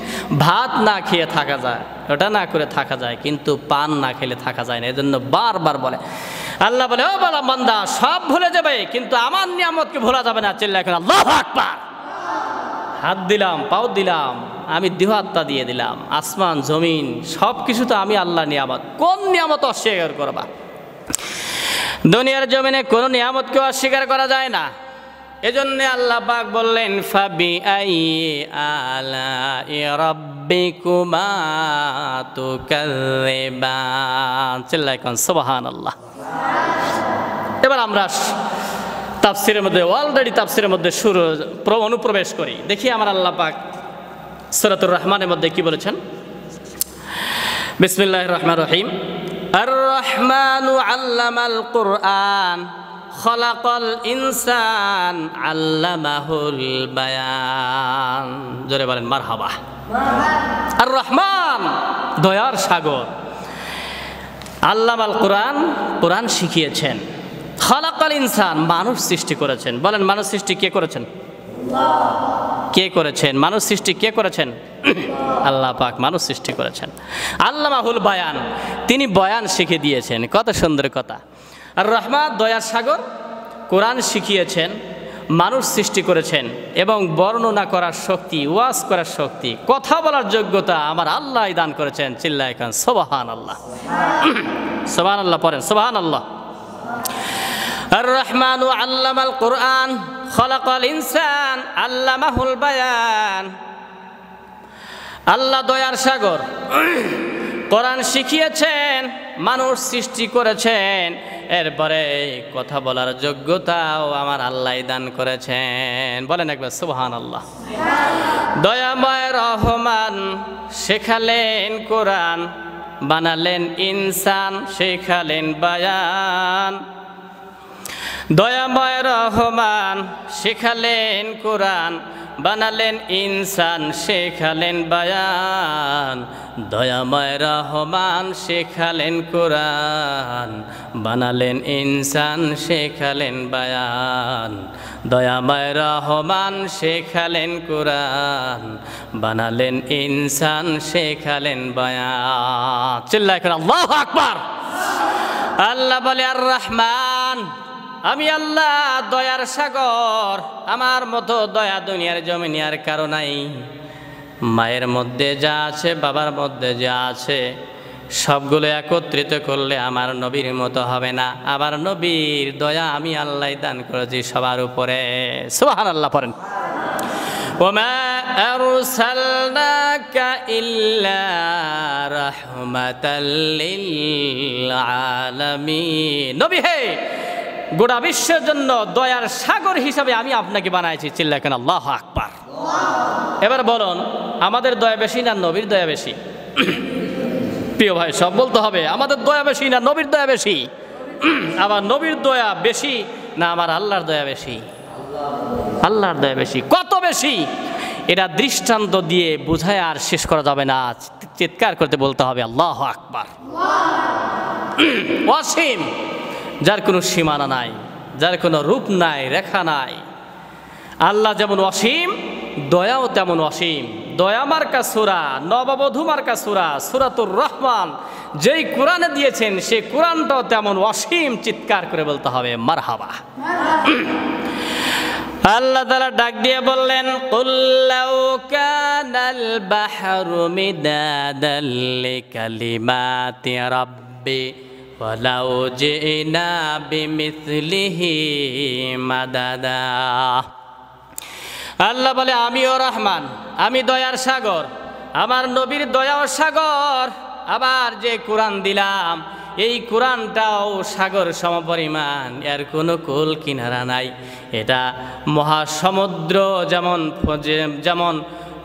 ভাত না খেয়ে থাকা যায়, ওটা না করে থাকা যায়, কিন্তু পান না খেলে থাকা যায় না, এজন্য বারবার বলে। আল্লাহ বলে ও বলা বান্দা সব ভুলে যাবে কিন্তু আমার নিয়ামতকে ভোলা যাবে না। চিল্লায় এখন আল্লাহু আকবার। হাত দিলাম, পাও দিলাম, আমি দেহাত্মা দিয়ে দিলাম, আসমান জমিন সব কিছু তো আমি আল্লাহ নিয়ামত। কোন নিয়ামত অস্বীকার করবা? দুনিয়ার জমিনে কোনো নিয়ামতকে অস্বীকার করা যায় না। এজন্য আল্লাহ পাক বললেন ফাবি আই আলাই রাব্বিকুমা তুকাযিবান। চিল্লায় কোন সুবহানাল্লাহ। এবার আমরা তাফসিরের মধ্যে অলরেডি তাফসিরের মধ্যে অনুপ্রবেশ করি। দেখি আমার আল্লাহ পাক সূরাতুর রহমানের মধ্যে কি বলেছেন। বিসমিল্লাহির রহমানির রহিম। আর রহমানু আল্লামাল কুরআন খলাকাল ইনসান আল্লামাহুল বায়ান। জোরে বলেন মারহাবা। আর রহমান দয়ার সাগর, আল্লামাল কুরআন কোরআন শিখিয়েছেন, খলাকাল ইনসান মানুষ সৃষ্টি করেছেন। বলেন মানুষ সৃষ্টি কে করেছেন? কে করেছেন? মানুষ সৃষ্টি কে করেছেন? আল্লাহ পাক মানুষ সৃষ্টি করেছেন। আল্লামাহুল বায়ান, তিনি বয়ান শিখে দিয়েছেন। কত সুন্দর কথা। আর রহমান দয়ার সাগর, কোরআন শিখিয়েছেন, মানুষ সৃষ্টি করেছেন, এবং বর্ণনা করার শক্তি, ওয়াজ করার শক্তি, কথা বলার যোগ্যতা আমার আল্লাহ দান করেছেন। চিল্লায় খান সুবহানাল্লাহ। সুবহানাল্লাহ পড়েন সুবহানাল্লাহ। আর রহমানু আল্লামাল কুরআন খলাকাল ইনসান আল্লামাহুল বায়ান। আল্লাহ দয়ার সাগর, কোরআন শিখিয়েছেন, মানুষ সৃষ্টি করেছেন, এরপরে কথা বলার যোগ্যতাও আমার আল্লাহ দান করেছেন। বলেন একবার সুবহানাল্লাহ। দয়াময় রহমান শেখালেন কোরআন, বানালেন ইনসান, শেখালেন বায়ান। দয়াময় রহমান শেখালেন কোরআন, বানালেন ইনসান, শেখালেন বায়ান। দয়াময় রহমান শেখালেন কোরআন, বানালেন ইনসান, শেখালেন বায়ান। দয়াময় রহমান শেখালেন কোরআন, বানালেন ইনসান, শেখালেন বায়ান। চিল্লায় করে আল্লাহু আকবার। আল্লাহ বলে আর রহমান, আমি আল্লাহ দয়ার সাগর, আমার মতো দয়া দুনিয়ার জমিনে আর কারো নাই। মায়ের মধ্যে যা আছে, বাবার মধ্যে যা আছে, সবগুলো একত্রিত করলে আমার নবীর মতো হবে না। আবার নবীর দয়া আমি আল্লাহ দান করেছি সবার উপরে। সুবহানাল্লাহ পড়েন। ওমা আরসালনাকা ইল্লা রাহমাতাল লিল আলামিন। নবী হে, গোটা বিশ্বের জন্য দয়ার সাগর হিসাবে আমি আপনাকে বানাইছি। চিল্লায় কেন আল্লাহু আকবার। এবার বলুন, আমাদের দয়া বেশি না নবীর দয়া বেশি? প্রিয় ভাই, সব বলতে হবে, আমাদের দয়া বেশি না নবীর দয়া বেশি? আবার নবীর দয়া বেশি না আমার আল্লাহর দয়া বেশি? আল্লাহর দয়া বেশি। কত বেশি? এটা দৃষ্টান্ত দিয়ে বোঝায় আর শেষ করা যাবে না, চিৎকার করতে বলতে হবে আল্লাহু আকবার। অসীম, যার কোনো সীমানা নাই, যার কোনো রূপ নাই, রেখা নাই। আল্লাহ যেমন অসীম, দয়াও তেমন অসীম। দয়া মার্কা সূরা, নববধূ মার্কা সূরা, সূরাতুর রহমান যেই কোরআনে দিয়েছেন, সেই কোরআনটাও তেমন অসীম। চিৎকার করে বলতে হবে মারহাবা। আল্লাহ তাআলা ডাক দিয়ে বললেন, কুল লাউ কানাল বাহরু মিদাদাল লিকালিমাতি রাব্বি ওয়ালাউ জিনা বিমিসলিহি মাদাদা। আল্লাহ বলে, আমিও রহমান, আমি দয়ার সাগর, আমার নবীর দয়াও সাগর। আবার যে কোরআন দিলাম, এই কোরআনটাও সাগর সমপরিমাণ, এর কোনো কুল কিনারা নাই। এটা মহাসমুদ্র যেমন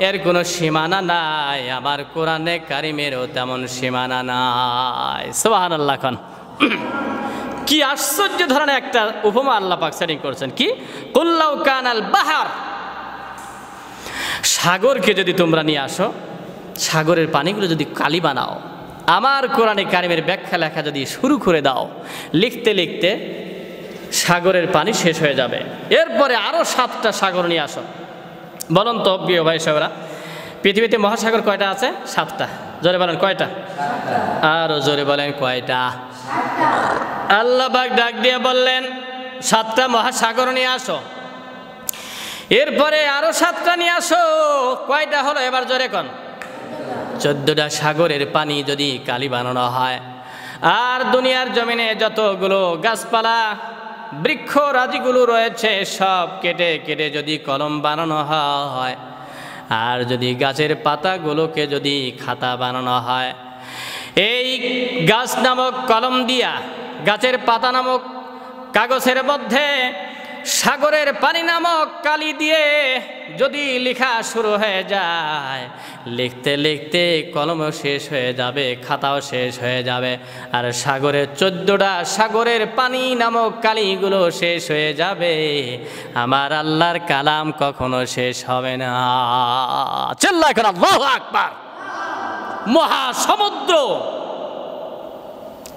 এর কোনো সীমানা নাই, আমার কোরআনে কারিমেরও তেমন সীমানা নাই। সুবহানাল্লাহ খান। কি আশ্চর্য ধরনের একটা উপমা আল্লাহ পাক সেটিং করছেন। কি? কুল লাউ কানাল বাহার, সাগরকে যদি তোমরা নিয়ে আসো, সাগরের পানিগুলো যদি কালি বানাও, আমার কোরআনে কারিমের ব্যাখ্যা লেখা যদি শুরু করে দাও, লিখতে লিখতে সাগরের পানি শেষ হয়ে যাবে। এরপরে আরও 7টা সাগর নিয়ে আসো। বলুন তো প্রিয় ভাই সাহেবরা, পৃথিবীতে মহাসাগর কয়টা আছে? 7টা। জোরে বলেন কয়টা? আরো জোরে বলেন কয়টা? আল্লাহ পাক ডাক দিয়ে বললেন 7টা মহাসাগর নিয়ে আসো। এরপরে আরো 7টা নিয়ে আসো। কয়টা হলো এবার জোরে কোন? 14টা সাগরের পানি যদি কালি বানানো হয়, আর দুনিয়ার জমিনে যতগুলো গাছপালা বৃক্ষ রাজিগুলো রয়েছে সব কেটে কেটে যদি কলম বানানো হয়, আর যদি গাছের পাতাগুলোকে যদি খাতা বানানো হয়, এই গাছ নামক কলম দিয়া, গাছের পাতা নামক কাগজের মধ্যে সাগরের পানি নামক কালি দিয়ে যদি লেখা শুরু হয়ে যায়, লিখতে লিখতে কলমও শেষ হয়ে যাবে, খাতাও শেষ হয়ে যাবে, আর সাগরের 14টা সাগরের পানি নামক কালিগুলো শেষ হয়ে যাবে, আমার আল্লাহর কালাম কখনো শেষ হবে না। চিল্লায় করে আল্লাহু আকবার। মহাসমুদ্র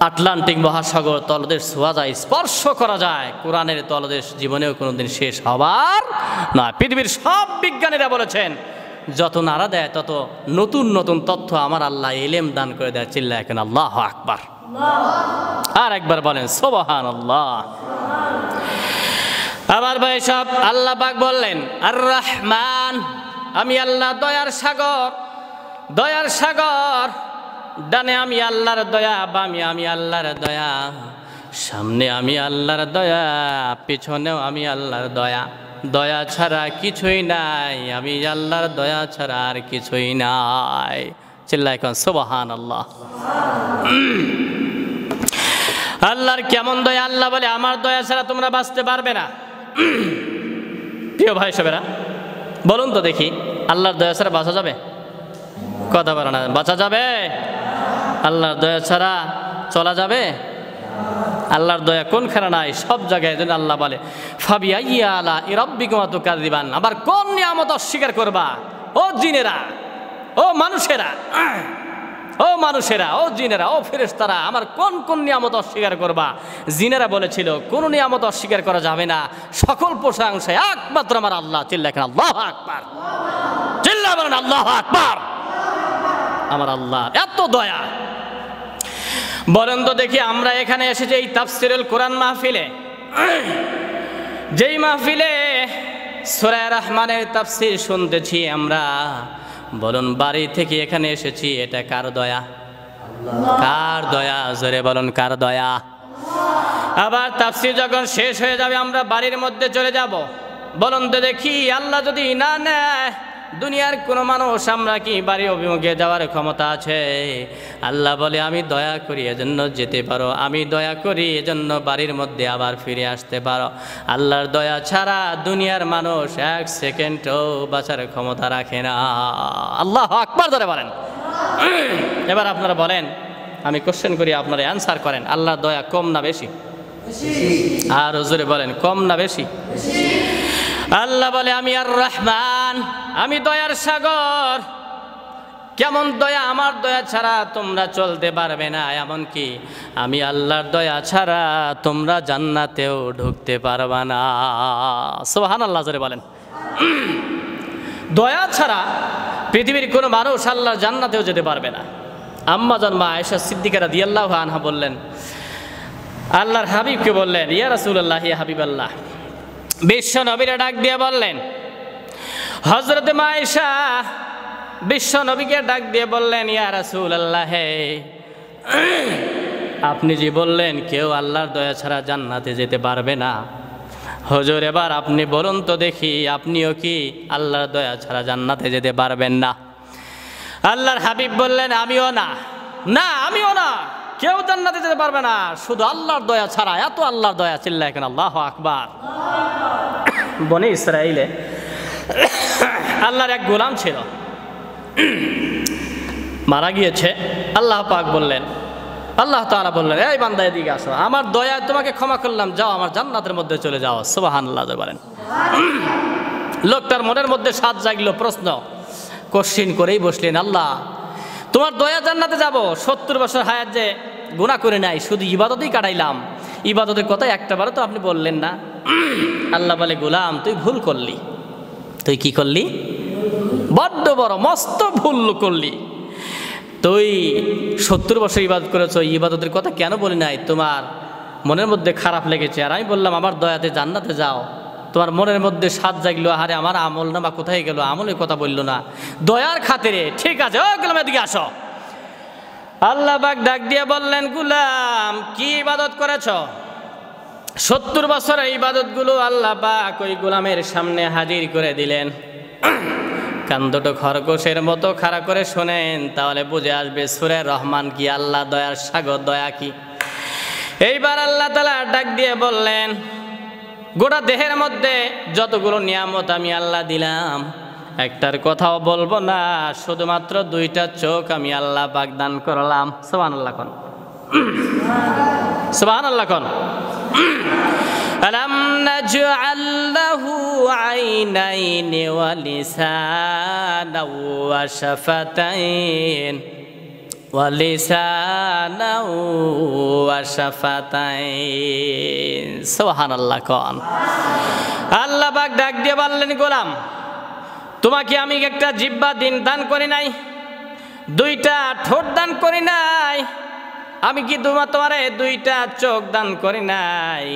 আটলান্টিক মহাসাগর তলদেশ ছোঁয়া যায়, স্পর্শ করা যায়, কোরআনের তলদেশ জীবনেও কোনোদিন শেষ হবার না। পৃথিবীর সব বিজ্ঞানীরা বলেছেন যত নাড়া দেয় তত নতুন নতুন তথ্য আমার আল্লাহ ইলম দান করে দেয়। চিল্লায় কেন আল্লাহু আকবার। আর একবার বলেন সুবহানাল্লাহ। আবার ভাই সব আল্লাহ পাক বললেন আর রহমান, আমি আল্লাহ দয়ার সাগর, দয়ার সাগর। ডানে আমি আল্লাহর দয়া, বামে আমি আল্লাহর দয়া, সামনে আমি আল্লাহর দয়া, পিছনেও আমি আল্লাহর দয়া। দয়া ছাড়া কিছুই নাই, আমি আল্লাহর দয়া ছাড়া আর কিছুই নাই। চিল্লায় কোন সুবহানাল্লাহ। আল্লাহর কেমন দয়া? আল্লাহ বলে আমার দয়া ছাড়া তোমরা বাঁচতে পারবে না। প্রিয় ভাই সবেরা, বলুন তো দেখি, আল্লাহর দয়া ছাড়া বাঁচা যাবে? কথা বলে না, বাঁচা যাবে? আল্লাহর দয়া ছাড়া চলা যাবে? আল্লাহর দয়া কোনখানে নাই? সব জায়গায়। জন্য আল্লাহ বলে ফাবিআইয়ি আলাই রাব্বিকুমা তুকাযযিবান। আবার কোন নিয়ামত অস্বীকার করবা ও জিনেরা, ও মানুষেরা, ও মানুষেরা, ও জিনেরা, ও ফেরেশতারা, আমার কোন কোন নিয়ামত অস্বীকার করবা? জিনেরা বলেছিল কোন নিয়ামত অস্বীকার করা যাবে না, সকল প্রশংসা একমাত্র আমার আল্লাহ। চিল্লায় কেন আল্লাহু আকবার। চিল্লা বলেন আল্লাহু আকবার। আমার আল্লাহ এত দয়া। বলেন তো দেখি, আমরা এখানে এসেছি এই তাফসীরুল কোরআন মাহফিলে, যেই মাহফিলে সূরা রহমানের তাফসীর শুনতেছি আমরা, বলুন বাড়ি থেকে এখানে এসেছি, এটা কার দয়া? কার দয়া? জোরে বলুন কার দয়া? আবার তাফসীর যখন শেষ হয়ে যাবে আমরা বাড়ির মধ্যে চলে যাব। বলুন তো দেখি, আল্লাহ যদি না নেয়, দুনিয়ার কোনো মানুষ আমরা কি বাড়ি অভিমুখে যাওয়ার ক্ষমতা আছে? আল্লাহ বলে আমি দয়া করি এজন্য যেতে পারো, আমি দয়া করি এজন্য বাড়ির মধ্যে আবার ফিরে আসতে পারো। আল্লাহর দয়া ছাড়া দুনিয়ার মানুষ 1 সেকেন্ডও বাঁচার ক্ষমতা রাখে না। আল্লাহু আকবার ধরে বলেন। এবার আপনারা বলেন, আমি কোশ্চেন করি, আপনারা অ্যান্সার করেন, আল্লাহর দয়া কম না বেশি? আর জোরে বলেন, কম না বেশি? আল্লাহ বলে আমি আর রহমান, আমি দয়ার সাগর। কেমন দয়া? আমার দয়া ছাড়া তোমরা চলতে পারবে না, এমনকি আমি আল্লাহর দয়া ছাড়া তোমরা জান্নাতেও ঢুকতে পারবে না। সুবহানাল্লাহ জোরে বলেন। দয়া ছাড়া পৃথিবীর কোনো মানুষ আল্লাহর জান্নাতেও যেতে পারবে না। আম্মা জান মা আয়েশা সিদ্দিকা রাদিয়াল্লাহু আনহা বললেন, আল্লাহর হাবিবকে বললেন, ইয়া রাসূলুল্লাহ, ইয়া হাবিবাল্লাহ, বিশ্ব নবীরা ডাক দিয়ে বললেন, হযরতে মা আয়েশা বিশ্ব নবীকে ডাক দিয়ে বললেন, ইয়া রাসূলুল্লাহ, আপনি যে বললেন কেউ আল্লাহর দয়া ছাড়া জান্নাতে যেতে পারবে না, হুজুর এবার আপনি বলুন তো দেখি, আপনিও কি আল্লাহর দয়া ছাড়া জান্নাতে যেতে পারবেন না? আল্লাহর হাবিব বললেন, আমিও না, না আমিও না, কেউ জান্নাতে যেতে পারবে না শুধু আল্লাহর দয়া ছাড়া। এত আল্লাহর দয়া। চিল্লায় কেন আল্লাহু আকবার। বনি ইসরাইলে আল্লাহর এক গোলাম ছিল, মারা গিয়েছে। আল্লাহ পাক বললেন, আল্লাহ তাআলা বললেন, এই বান্দা এদিকে আসো, আমার দয়ায় তোমাকে ক্ষমা করলাম, যাও আমার জান্নাতের মধ্যে চলে যাও। সুবহানাল্লাহ বলেন। লোকটার মনের মধ্যে স্বাদ জাগলো, প্রশ্ন, কোশ্চিন করেই বসলেন, আল্লাহ তোমার দয়া জান্নাতে যাব, 70 বছর হায়াত যে গুনাহ করে নাই, শুধু ইবাদতেই কাটাইলাম, ইবাদতের কথা একটাবারও তো আপনি বললেন না। আল্লাহ বলে, গোলাম তুই ভুল করলি। তুই কি করলি? বড্ড বড় মস্ত ভুল করলি। তুই 70 বছর ইবাদত করেছো, ইবাদতের কথা কেন বলি নাই? তোমার মনের মধ্যে খারাপ লেগেছে, আর আমি বললাম আমার দয়াতে জান্নাতে যাও। তোমার মনের মধ্যে স্বাদ জাগলো, আরে আমার আমল নামা কোথায় গেল, আমলের কথা বললো না, দয়ার খাতিরে। ঠিক আছে, ও গোলাম এদিকে আসো। আল্লাহ পাক ডাক দিয়ে বললেন, গোলাম কি ইবাদত করেছ? 70 বছরের ইবাদতগুলো আল্লাহ পাক ওই গোলামের সামনে হাজির করে দিলেন। কান দুটো খরগোশের মতো খাড়া করে শোনেন, তাহলে বুঝে আসবে সূরা রহমান কি, আল্লাহ দয়ার সাগর, দয়া কি। এইবার আল্লাহ তাআলা ডাক দিয়ে বললেন, গোটা দেহের মধ্যে যতগুলো নিয়ামত আমি আল্লাহ দিলাম, একটার কথাও বলবো না, শুধুমাত্র 2টা চোখ আমি আল্লাহ পাক দান করলাম। সুবহানাল্লাহ কোন, সুবহানাল্লাহ কোন। আলাম নাজআল লাহু আইনাইনি ওয়া লিসানাও ওয়া শাফাতাইন ওয়া লিসানাও ওয়া শাফাতাইন। সুবহানাল্লাহ কোন। আল্লাহ পাক ডাক দিয়ে বললেন, গোলাম তোমাকে আমি একটা জিহ্বা দিন দান করি নাই, 2টা ঠোঁট দান করি নাই, আমি কি তোমারে 2টা চোখ দান করি নাই?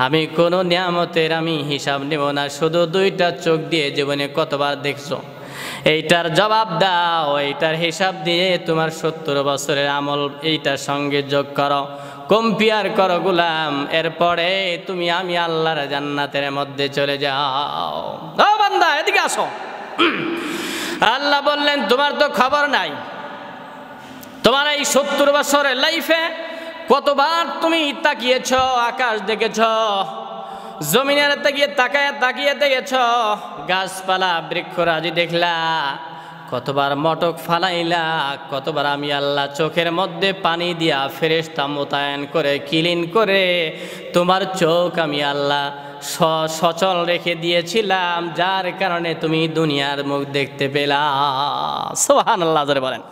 আমি কোনো নিয়ামতের আমি হিসাব নেব না, শুধু 2টা চোখ দিয়ে জীবনে কতবার দেখছো, এইটার জবাব দাও, এইটার হিসাব দিয়ে তোমার 70 বছরের আমল এইটার সঙ্গে যোগ করো, কম্পেয়ার করো গোলাম, এরপরে তুমি আমি আল্লাহর জান্নাতের মধ্যে চলে যাও। ও বান্দা এদিকে আসো। আল্লাহ বললেন, তোমার তো খবর নাই, তোমার এই 70 বছরের লাইফে কতবার তুমি তাকিয়েছ, আকাশ দেখেছ, জমিনের তাকিয়ে তাকিয়ে দেখেছ, গাছপালা বৃক্ষরাজি দেখলা, কতবার মটক ফালাইলা, কতবার আমি আল্লাহ চোখের মধ্যে পানি দিয়া ফেরেশতা মোতায়েন করে ক্লিন করে তোমার চোখ আমি আল্লাহ সচল রেখে দিয়েছিলাম, যার কারণে তুমি দুনিয়ার মুখ দেখতে পেলা। সুবহানাল্লাহ জোরে বলেন।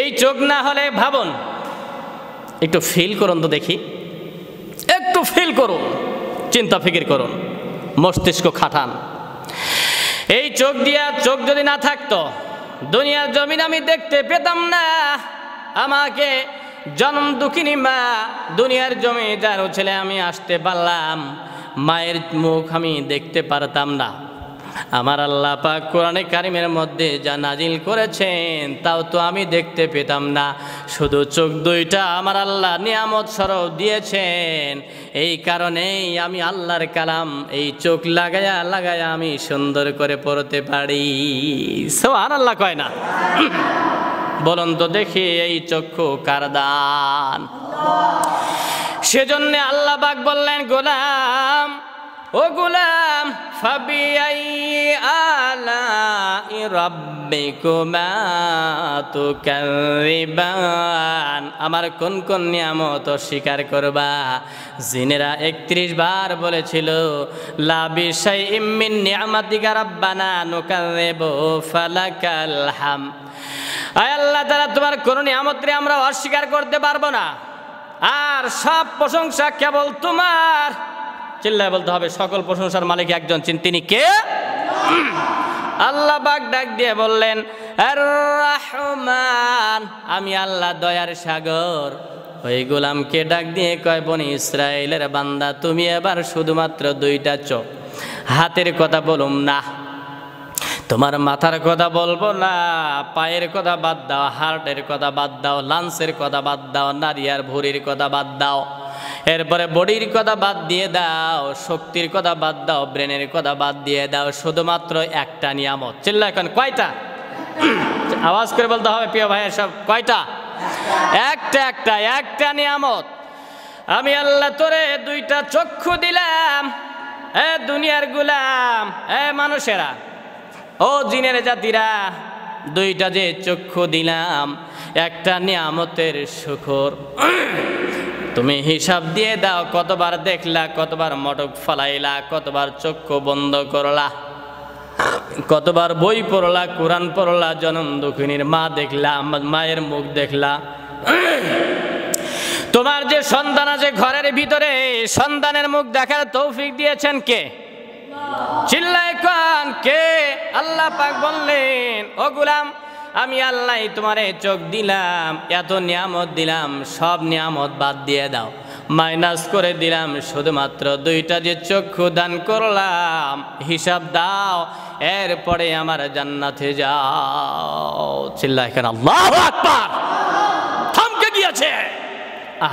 এই চোখ না হলে ভাবুন, একটু ফিল করুন তো দেখি, একটু ফিল করুন, চিন্তা ফিকির করুন, মস্তিষ্ক খাটান। এই চোখ যদি না থাকতো, দুনিয়ার জমিন আমি দেখতে পেতাম না, আমাকে জন্ম দুঃখিনী মা দুনিয়ার জমিদার ছেলে আমি আসতে পারলাম, মায়ের মুখ আমি দেখতে পারতাম না। আমার আল্লাহ পাক কোরআনে কারিমের মধ্যে যা নাজিল করেছেন তাও তো আমি দেখতে পেতাম না, শুধু চোখ 2টা আমার আল্লাহ নিয়ামত স্বরূপ দিয়েছেন। এই কারণেই আমি আল্লাহর কালাম এই চোখ লাগায়া আমি সুন্দর করে পড়তে পারি। সুবহানাল্লাহ কয় না? বলুন তো দেখি, এই চক্ষু কার দান? সেজন্য আল্লাহ পাক বললেন, গোলাম ও গোলাম, ফাবিআই আলাই রাব্বিকুমা তুকাযিবান, আমার কোন কোন নিয়ামত স্বীকার করবা? জিনেরা 31 বার বলেছিল, লা বিশাইইম মিন নি'মাতিকা রাব্বানা নুকাযিবু ফালাকাল হাম। আয় আল্লাহ তাআলা, তোমার কোন নিয়ামতরে আমরা অস্বীকার করতে পারবো না, আর সব প্রশংসা কেবল তোমার। চিল্লায় বলতে হবে, সকল প্রশংসার মালিক একজন, তিনি কে? আল্লাহ পাক ডাক দিয়ে বললেন, আর রহমান, আমি আল্লাহ দয়ার সাগর। ওই গোলামকে ডাক দিয়ে কয়, বনি ইসরাইলের বান্দা, তুমি এবার শুধুমাত্র 2টা চোখ, হাতের কথা বলুম না, তোমার মাথার কথা বলবো না, পায়ের কথা বাদ দাও, হার্টের কথা বাদ দাও, লাংসের কথা বাদ দাও, নারী আর ভুঁড়ির কথা বাদ দাও, এরপরে বডির কথা বাদ দিয়ে দাও, শক্তির কথা বাদ দাও, ব্রেনের কথা বাদ দিয়ে দাও, শুধুমাত্র একটা নিয়ামত। চিল্লা এখন কয়টা? আওয়াজ করে বলতে হবে প্রিয় ভাইয়ের সব, কয়টা? একটা নিয়ামত। আমি আল্লাহ তোরে 2টা চক্ষু দিলাম, দুনিয়ার গোলাম, মানুষেরা, ও জিনের জাতিরা, 2টা যে চক্ষু দিলাম, একটা নিয়ামতের শুকর। তুমি হিসাব দিয়ে দাও, কতবার দেখলা, কতবার মটক ফালাইলা, কতবার চক্ষু বন্ধ করলা। কতবার বই পড়লা, কোরআন পড়লা, জনম দুঃখিনীর মা দেখলা, মায়ের মুখ দেখলা। তোমার যে সন্তান আছে ঘরের ভিতরে, সন্তানের মুখ দেখার তৌফিক দিয়েছেন কে? চিল্লায় কোন কে? আল্লাহ পাক বললেন, ও গোলাম, আমি আল্লাহ তোমারে চোখ দিলাম, এত নিয়ামত দিলাম, সব নিয়ামত বাদ দিয়ে দাও, মাইনাস করে দিলাম, শুধুমাত্র দুইটা যে চক্ষু দান করলাম, হিসাব দাও, এরপরে আমার জান্নাতে যাও। চিল্লায় কেন আল্লাহু আকবার? থমকে গিয়েছে।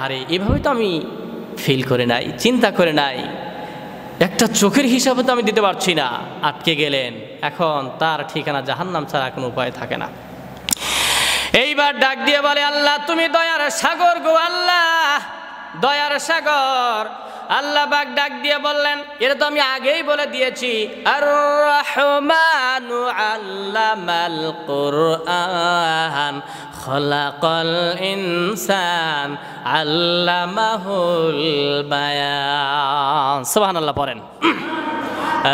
আরে এভাবে তো আমি ফিল করে নাই, চিন্তা করে নাই, একটা চোখের হিসাবে তো আমি দিতে পারছি না। আটকে গেলেন, এখন তার ঠিকানা জাহান্নাম ছাড়া কোনো উপায় থাকে না। এইবার ডাক দিয়ে বলে, আল্লাহ তুমি দয়ার সাগর গো আল্লাহ, দয়ার সাগর। আল্লাহ পাক ডাক দিয়ে বললেন, এটা তো আমি আগেই বলে দিয়েছি, আর রহমানু আল্লামাল কুরআন খলাকাল ইনসান আল্লামাহুল বায়ান। সুবহানাল্লাহ পড়েন।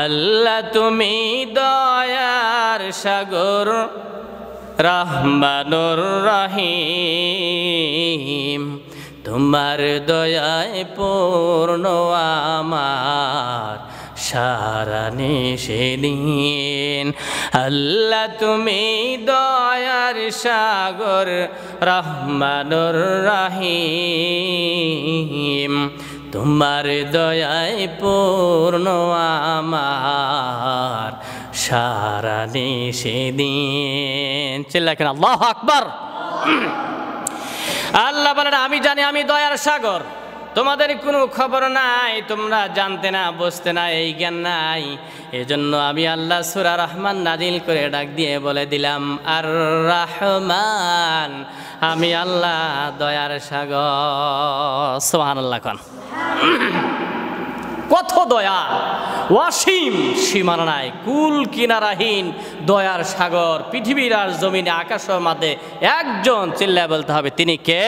আল্লাহ তুমি দয়ার সাগর, রহমানুর রহিম, তোমার দয়ায় পূর্ণ আমার সারা নিশিদিন। আল্লাহ তুমি দয়ার সাগর, রহমানুর রহিম, তোমার দয়ায় পূর্ণ আমার সারা নিশিদিন। চিল্লায় কেন আল্লাহু আকবার? আল্লাহ বলেন, আমি জানি আমি দয়ার সাগর, তোমাদের কোনো খবর নাই, তোমরা জানতে না, বুঝতে না, এই জ্ঞান নাই। এজন্য আমি আল্লাহ সূরা রহমান নাজিল করে ডাক দিয়ে বলে দিলাম, আর রহমান, আমি আল্লাহ দয়ার সাগর। সুবহানাল্লাহ কোন। কত দয়া, অসীম, সীমানা নাই, কুল কিনারাহীন দয়ার সাগর। পৃথিবীর আর জমিনে আকাশের মাঝে একজন, চিল্লায় বলতে হবে, তিনি কে?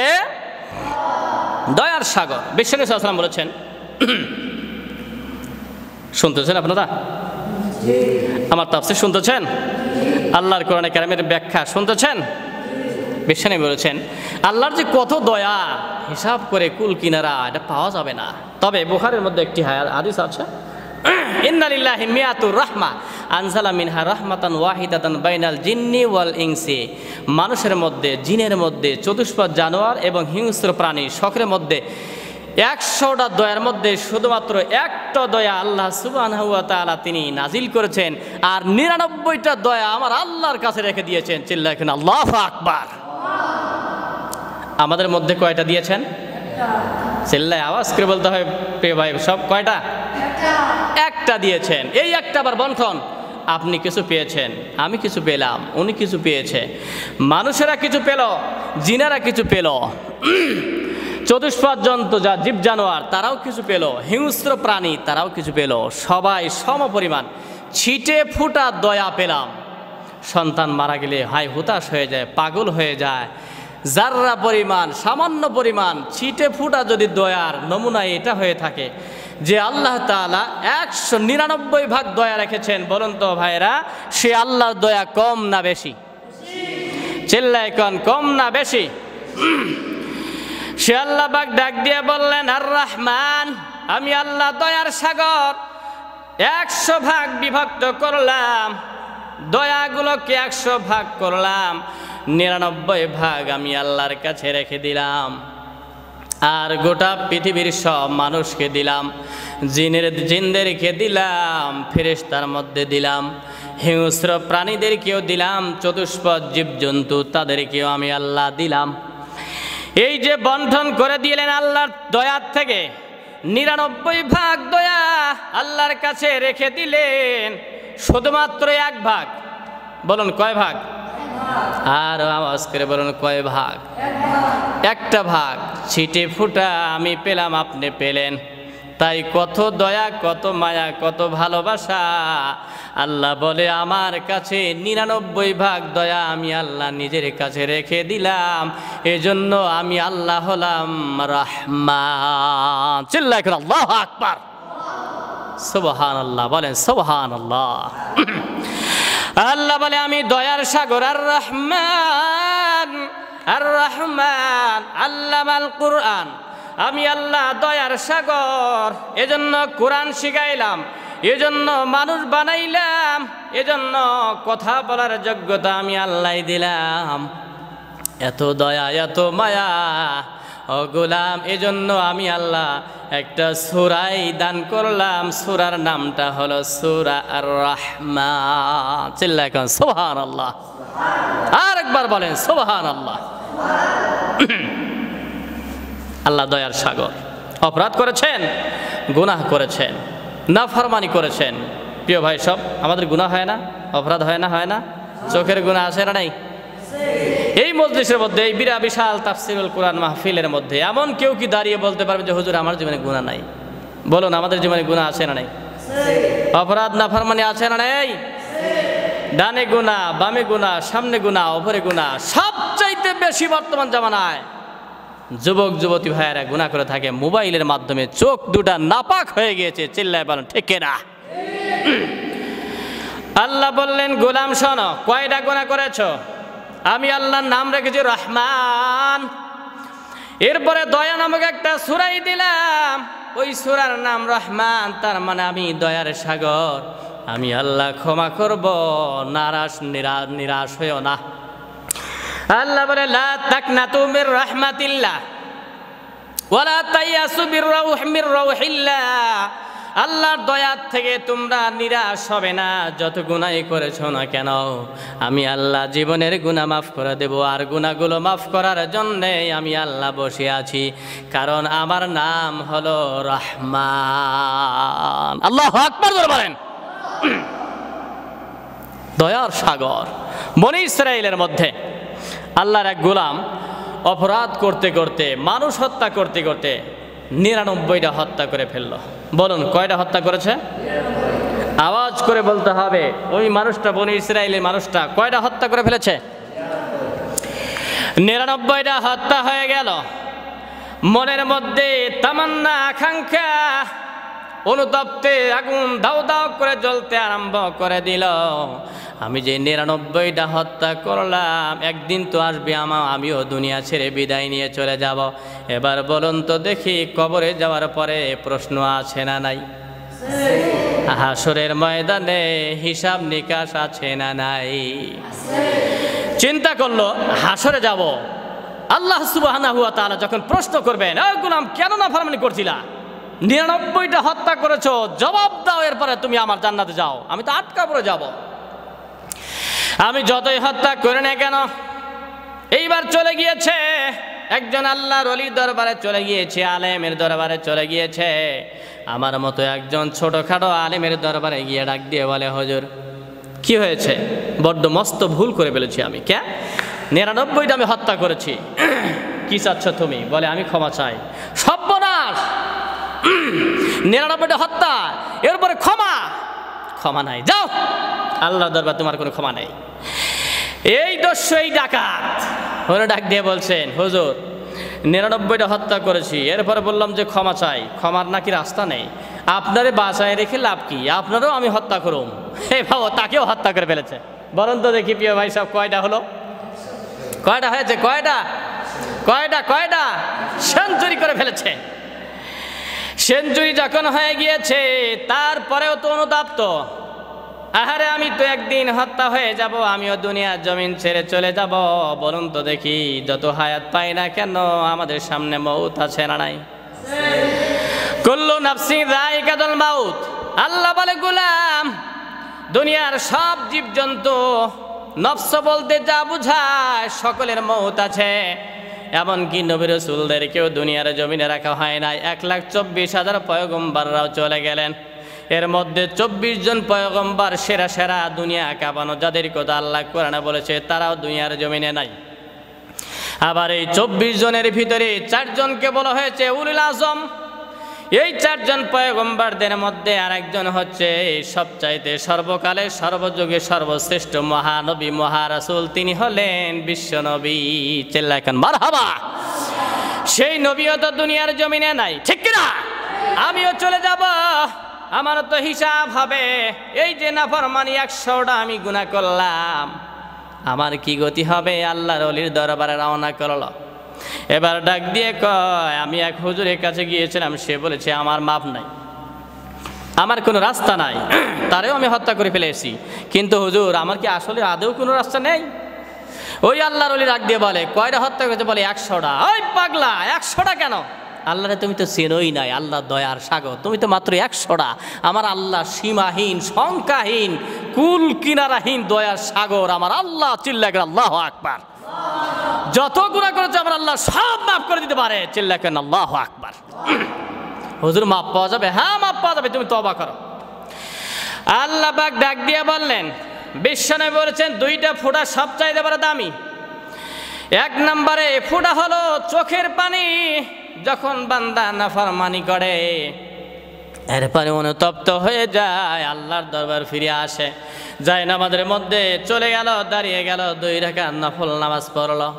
দয়ার সাগর। বিশ্বনবী সাল্লাল্লাহু আলাইহি ওয়াসাল্লাম বলেছেন, শুনতেছেন আপনারা আমার তাফসীর? শুনতেছেন? আল্লাহর কোরআনে কারিমের ব্যাখ্যা শুনতেছেন? বিশ্বনবী বলেছেন, আল্লাহর যে কত দয়া, হিসাব করে কুল কিনারা এটা পাওয়া যাবে না। তবে বুখারীর মধ্যে একটি হাদিস আছে, ইন্না লিল্লাহি মিয়াতুর রাহমা আনজালা মিনহা রাহমাতান ওয়াহিদাতান বাইনাল জিন্নি ওয়াল ইনসি। মানুষের মধ্যে, জিনের মধ্যে, চতুষ্পদ জানোয়ার এবং হিংস্র প্রাণী সকলের মধ্যে 100টা দয়ার মধ্যে শুধুমাত্র একটা দয়া আল্লাহ সুবহানাহু ওয়া তাআলা তিনি নাজিল করেছেন, আর 99টা দয়া আমার আল্লাহর কাছে রেখে দিয়েছেন। চিল্লায় কেন আল্লাহু আকবার? আমাদের মধ্যে কয়টা দিয়েছেন? চিল্লায় আওয়াজ করে বলতে হয় প্রিয় ভাই, সব কয়টা? একটা দিয়েছেন। এই একটা আবার বন্টন, আপনি কিছু পেয়েছেন, আমি কিছু পেলাম, উনি কিছু পেয়েছে, মানুষেরা কিছু পেল, জিনেরা কিছু পেল, চতুষ্পদ জন্তু যা জীব জানোয়ার তারাও কিছু পেল, হিংস্র প্রাণী তারাও কিছু পেল, সবাই সম পরিমাণ ছিটে ফুটা দয়া পেলাম। সন্তান মারা গেলে হয় হুতাশ হয়ে যায়, পাগল হয়ে যায়, যাররা পরিমাণ, সামান্য পরিমাণ ছিটে ফুটা যদি দয়ার নমুনা এটা হয়ে থাকে যে আল্লাহ তাআলা 199 ভাগ দয়া রেখেছেন, বলুন তো ভাইরা, সে আল্লাহর দয়া কম না বেশি? চিল্লায় কোন, কম না বেশি? সে আল্লাহ পাক ডাক দিয়ে বললেন, আর রহমান, আমি আল্লাহ দয়ার সাগর 100 ভাগ বিভক্ত করলাম, দয়াগুলোকে 100 ভাগ করলাম, 99 ভাগ আমি আল্লাহর কাছে রেখে দিলাম, আর গোটা পৃথিবীর সব মানুষকে দিলাম, জিনদেরকে দিলাম, ফেরেশতার মধ্যে দিলাম, হিংস্র প্রাণীদেরকেও দিলাম, চতুষ্পদ জীবজন্তু তাদেরকেও আমি আল্লাহ দিলাম। এই যে বন্টন করে দিলেন আল্লাহর দয়ার থেকে, 99 ভাগ দয়া আল্লাহর কাছে রেখে দিলেন, শুধুমাত্র 1 ভাগ, বলুন কয় ভাগ? আর আওয়াজ করে বলুন কয় ভাগ? একটা ভাগ ছিটে ফুটা আমি পেলাম, আপনি পেলেন। তাই কত দয়া, কত মায়া, কত ভালোবাসা। আল্লাহ বলে, আমার কাছে 99 ভাগ দয়া আমি আল্লাহ নিজের কাছে রেখে দিলাম, এজন্য আমি আল্লাহ হলাম রহমান। চিল্লায় করে আল্লাহু আকবার, সুবহানাল্লাহ বলেন, সুবহানাল্লাহ। আল্লাহ বলে আমি দয়ার সাগর আর রহমান, আর রহমান আল্লামাল কুরআন, আমি আল্লাহ দয়ার সাগর, এজন্য কোরআন শিখাইলাম, এজন্য মানুষ বানাইলাম, এজন্য কথা বলার যোগ্যতা আমি আল্লাহ দিলাম। এত দয়া এত মায়া ও গোলাম, এজন্য আমি আল্লাহ একটা সূরাই দান করলাম, সূরার নামটা হলো সূরা আর রহমান। চিল্লায় কোন সুবহানাল্লাহ, আর একবার বলেন সুবহানাল্লাহ। আল্লাহ দয়ার সাগর। অপরাধ করেছেন, গুনাহ করেছেন, নাফরমানি করেছেন, প্রিয় ভাই সব আমাদের গুনাহ হয় না, অপরাধ হয় না, হয় না? চোখের গুনাহ আছে না নাই? এই মজলিসের মধ্যে, এই বিশাল তাফসীরুল কোরআন মাহফিলের মধ্যে এমন কেউ কি দাঁড়িয়ে বলতে পারবে যে হুজুর আমার জীবনে গুনাহ নাই? বলুন, আমাদের জীবনে গুনাহ আছে না নাই? অপরাধ নাফরমানি আছে না নাই? ডানে গুনাহ, বামে গুনাহ, সামনে গুনাহ, উপরে গুনাহ। সবচাইতে বেশি বর্তমান জামানায় যুবক যুবতী ভাইয়েরা গুনাহ করে থাকে মোবাইলের মাধ্যমে। চোখ দুটা নাপাক হয়ে গিয়েছে। চিল্লায় বলেন ঠিক না? আল্লাহ বললেন গোলাম শোনো, কয়টা গুনাহ করেছো? আমি আল্লাহর নাম রেখেছি রহমান, এরপরে দয়া নামক একটা সূরাই দিলাম, ওই সূরার নাম রহমান, তার মানে আমি দয়ার সাগর, আমি আল্লাহ ক্ষমা করব, নিরাশ হইও না। আল্লাহ বলে লা তাকনাতু মির রাহমাতিল্লাহ ওয়ালা তাইয়াসু মির রাউহিল্লাহ, আল্লাহর দয়ার থেকে তোমরা নিরাশ হবে না। যত গুনাহই করেছো না কেন, আমি আল্লাহ জীবনের গুনাহ মাফ করে দেব। আর গুনাহগুলো মাফ করার জন্যে আমি আল্লাহ বসে আছি, কারণ আমার নাম হলো রহমান। আল্লাহু আকবার বলেন। দয়ার সাগর। বনী ইসরাইলের মধ্যে আল্লাহর এক গোলাম অপরাধ করতে করতে, মানুষ হত্যা করতে করতে 99টা হত্যা করে ফেললো। বলুন কয়টা হত্যা করেছে? আওয়াজ করে বলতে হবে, ওই মানুষটা, বনী ইসরাইলের মানুষটা কয়টা হত্যা করে ফেলেছে? 99টা হত্যা হয়ে গেল। মনের মধ্যে তামান্না, আকাঙ্ক্ষা, অনুতপ্তে আগুন দাউ দাউ করে জ্বলতে আরম্ভ করে দিল। আমি যে 99টা হত্যা করলাম, একদিন তো আসবে আমিও দুনিয়া ছেড়ে বিদায় নিয়ে চলে যাব। এবার বলুন তো দেখি, কবরে যাওয়ার পরে প্রশ্ন আছে না নাই? হাসরের ময়দানে হিসাব নিকাশ আছে না নাই? চিন্তা করলো হাসরে যাব, আল্লাহ সুবহানাহু ওয়া তাআলা যখন প্রশ্ন করবেন, ও গোলাম কেন নাফরমানি করছিলা? 99টা হত্যা করেছো, জবাব দাও, এরপরে তুমি আমার জান্নাতে যাও, আমি তো আটকা পড়ে যাব। আমি যতই হত্যা করে না কেন, এইবার চলে গিয়েছে একজন আল্লাহর ওলির দরবারে, চলে গিয়েছে আলেমের দরবারে, চলে গিয়েছে আমার মতো একজন ছোটখাটো আলেমের দরবারে গিয়ে ডাক দিয়ে বলে, হুজুর কি হয়েছে? বড্ড মস্ত ভুল করে ফেলেছি আমি। কে? 99টা আমি হত্যা করেছি, কি চাচ্ছ তুমি? বলে আমি ক্ষমা চাই। সর্বনাশ, 99টা হত্যা, এরপরে ক্ষমা? ক্ষমা নাই, যাও আল্লাহর দরবার, তোমার কোনো ক্ষমা নেই। এই দস্যু, এই ডাকাত ওরা ডাক দিয়ে বলছেন, হুজুর 99টা হত্যা করেছি, এরপরে বললাম যে ক্ষমা চাই, ক্ষমার নাকি রাস্তা নেই? আপনারে বাঁচায় রেখে লাভ কি? আপনারও আমি হত্যা করুম। হে বাবা, তাকেও হত্যা করে ফেলেছে। বরং তো দেখি প্রিয় ভাই সব, কয়টা হলো? কয়টা হয়েছে? কয়টা? কয়টা? কয়টা? সেঞ্চুরি করে ফেলেছে। সেঞ্চুরি যখন হয়ে গিয়েছে, তারপরেও তো অনুতাপ্ত, আহারে আমি তো একদিন হত্যা হয়ে যাব, আমিও দুনিয়ার জমিন ছেড়ে চলে যাব। বলুন তো দেখি, যত হায়াত পাই না কেন, আমাদের সামনে মউত আছে না নাই? কুল্লু নাফসিন যায়িকাতুল মাউত। আল্লাহ বলে, গোলাম দুনিয়ার সব জীবজন্তু, নফস বলতে যা বুঝায়, সকলের মউত আছে। এমনকি নবী রাসূলদেরকেও দুনিয়ার জমিনে রাখা হয় নাই। 1,24,000 পয়গম্বররাও চলে গেলেন। এর মধ্যে 24 জন পয়গম্বর সেরা সেরা, দুনিয়া কাঁপানো, যাদের কথা আল্লাহ কোরআনে বলেছে, তারাও দুনিয়ার জমিনে নাই। আবার এই 24 জনের ভিতরে 4 জনকে বলা হয়েছে উলুল আজম। এই 4 জন পয়গম্বরদের মধ্যে আরেকজন হচ্ছে সবচাইতে সর্বকালে সর্বযুগে সর্বশ্রেষ্ঠ মহানবী, মহারাসূল, তিনি হলেন বিশ্বনবী। চিল্লায় খান মারহাবা। সেই নবীও তো দুনিয়ার জমিনে নাই, ঠিক কিনা? আমিও চলে যাব, আমার তো হিসাব হবে, এই যে নাফরমানি 100টা আমি গুনাহ করলাম, আমার কি গতি হবে? আল্লাহর ওলির দরবারে রওনা করলো। এবার ডাক দিয়ে কয়, আমি এক হুজুরের কাছে গিয়েছিলাম, সে বলেছে আমার মাপ নাই, আমার কোনো রাস্তা নাই, তারেও আমি হত্যা করে ফেলেছি, কিন্তু হুজুর আমার কি আসলে আদৌ কোনো রাস্তা নেই? ওই আল্লাহর ওলি ডাক দিয়ে বলে, কয়টা হত্যা করেছে? বলে 100টা। ওই পাগলা, 100টা কেন? আল্লাহরে তুমি তো চেনোই নাই, আল্লাহ দয়ার সাগর, তুমি তো মাত্র 100টা। আমার আল্লাহ সীমাহীন, সংখ্যাহীন, কুল কিনারাহীন দয়ার সাগর আমার আল্লাহ। চিল্লা করে আল্লাহু আকবার। যত গুনাহ করেছে আমার আল্লাহ সব মাফ করে দিতে পারে। চিল্লা করেন আল্লাহু আকবার। হুজুর মাপ পাওয়া যাবে? হ্যাঁ মাপ পাওয়া যাবে, তুমি তওবা করো। আল্লাহ পাক ডাক দিয়ে বললেন, বিশ্বনবী বলেছেন 2টা ফোঁটা সবচাইতে বড় দামি। 1 নম্বরে ফোঁটা হলো চোখের পানি। যখন বান্দা নাফরমানি করে, এরপরে অনুতপ্ত হয়ে যায়, আল্লাহর দরবার ফিরে আসে, যায় নামাজের মধ্যে চলে গেল, দাঁড়িয়ে গেল, 2 রাকাত নফল নামাজ পড়লো,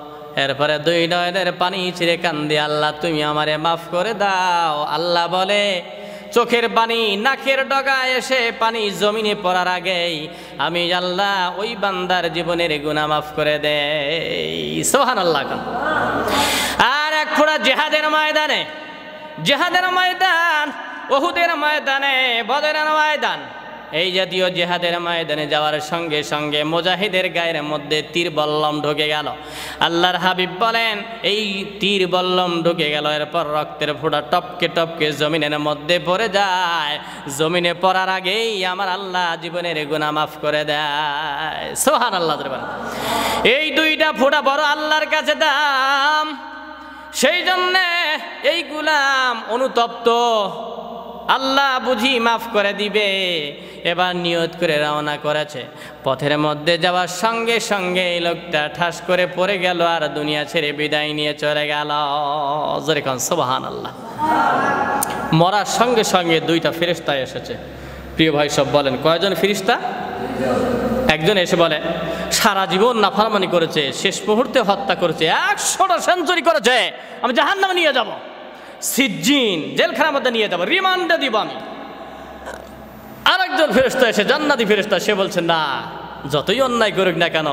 এরপরে 2 নয়নের পানি ছিঁড়ে কান্দে, আল্লাহ তুমি আমারে মাফ করে দাও। আল্লাহ বলে, চোখের পানি নাকের ডগায় এসে পানি জমিনে পড়ার আগেই আমি আল্লাহ ওই বান্দার জীবনের গুনাহ মাফ করে দেই। সুবহানাল্লাহ। আর এক ফোঁটা জিহাদের ময়দানে, জিহাদের ময়দান, উহুদের ময়দানে, বদরের ময়দান, এই জাতীয় জিহাদের ময়দানে যাওয়ার সঙ্গে সঙ্গে মুজাহিদের গায়ের মধ্যে তীর বল্লম ঢুকে গেল। আল্লাহর হাবিব বলেন, এই তীর বল্লম ঢুকে গেল, এরপর রক্তের ফোঁটা টপকে টপকে জমিনের মধ্যে পড়ে যায়। জমিনে পড়ার আগেই আমার আল্লাহ জীবনের গুনাহ মাফ করে দেয়। সুবহানাল্লাহ। এই 2টা ফোঁটা বড় আল্লাহর কাছে দাম। সেই জন্যে এই গোলাম অনুতপ্ত, আল্লাহ বুঝি মাফ করে দিবে, এবার নিয়ত করে রওনা করেছে। পথের মধ্যে যাওয়ার সঙ্গে সঙ্গে এই লোকটা ঠাস করে পড়ে গেল আর দুনিয়া ছেড়ে বিদায় নিয়ে চলে গেল। জোরে কোন সুবহানাল্লাহ। মরার সঙ্গে সঙ্গে 2টা ফেরেশতা এসেছে। প্রিয় ভাই সব বলেন, কয়জন ফেরেশতা? একজন এসে বলে, সারা জীবন নাফরমানি করেছে, শেষ মুহূর্তে হত্যা করেছে, 100টা সেঞ্চুরি করেছে, আমি জাহান্নামে নিয়ে যাব, সিজ্জিন জেলখানার মধ্যে নিয়ে যাব, রিমান্ডে দিব আমি। আরেকজন ফেরেশতা এসে, জান্নাতি ফেরেশতা, সে বলছে, না, যতই অন্যায় করুক না কেন,